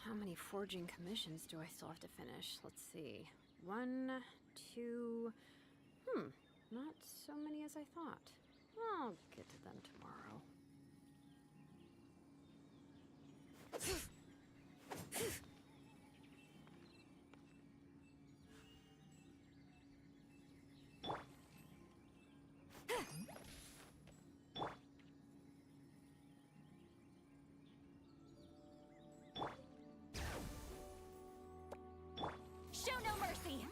How many forging commissions do I still have to finish? Let's see. 1, 2... not so many as I thought. I'll get to them tomorrow. Show no mercy!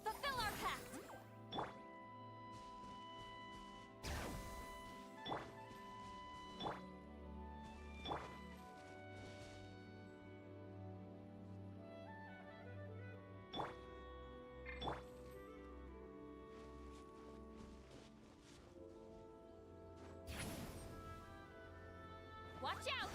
Fulfill our pact! Watch out!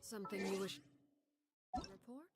Something you wish... Report?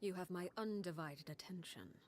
You have my undivided attention.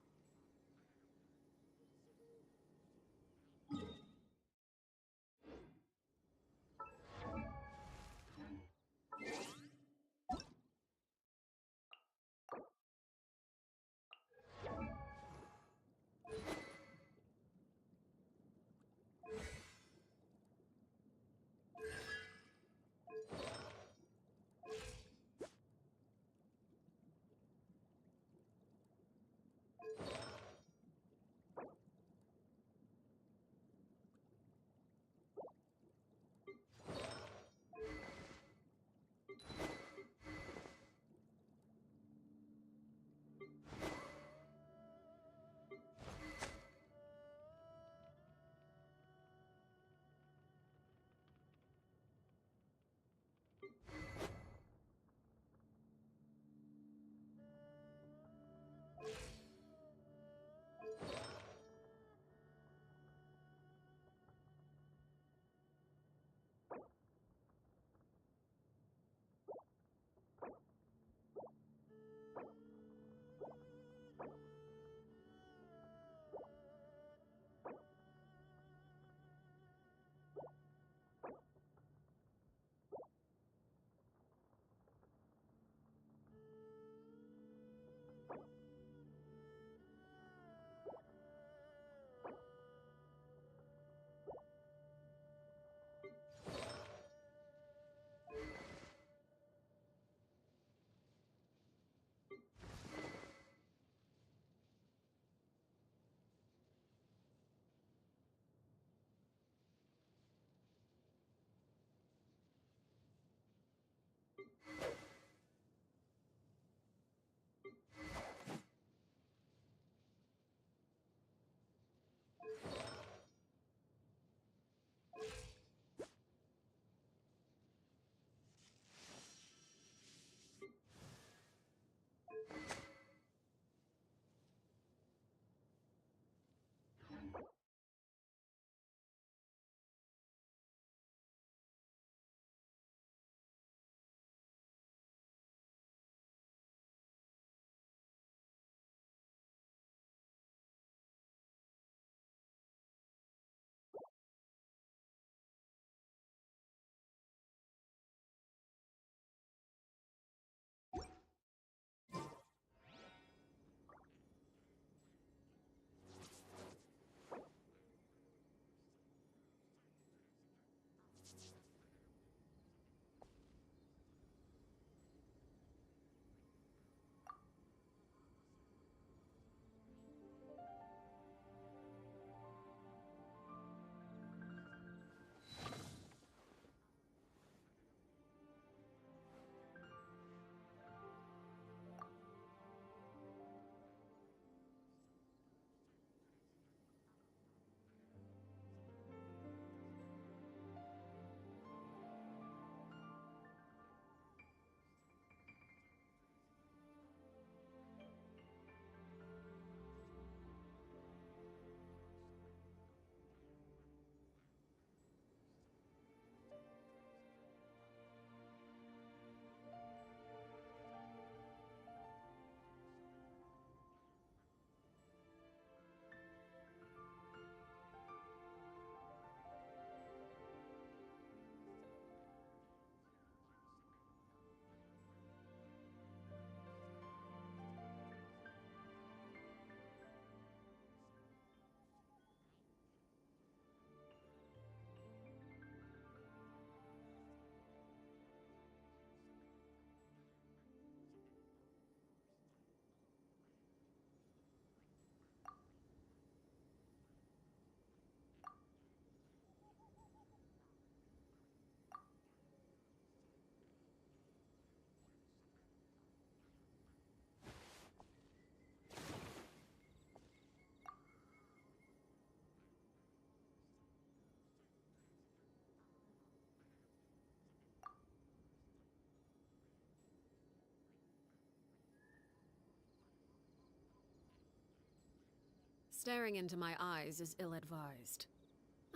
Staring into my eyes is ill-advised.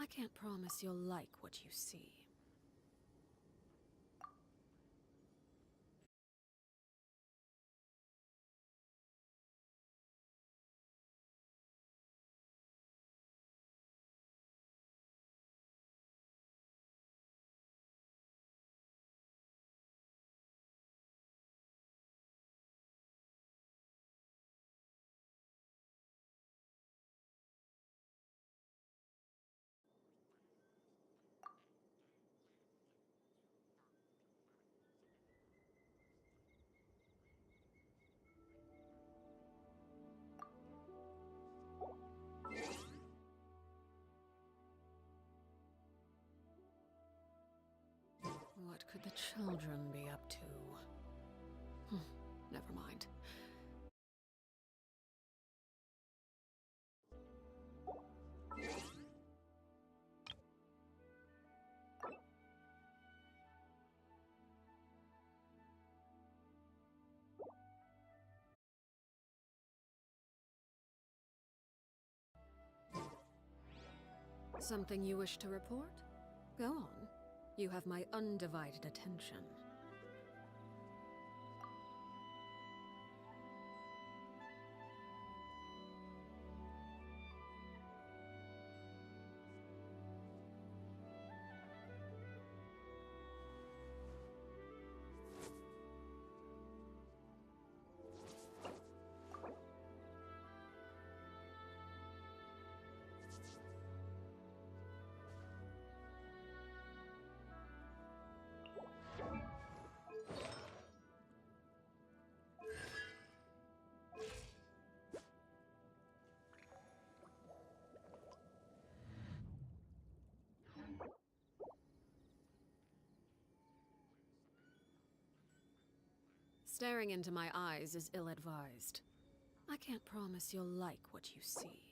I can't promise you'll like what you see. What could the children be up to? Never mind. Something you wish to report? Go on. You have my undivided attention. Staring into my eyes is ill-advised. I can't promise you'll like what you see.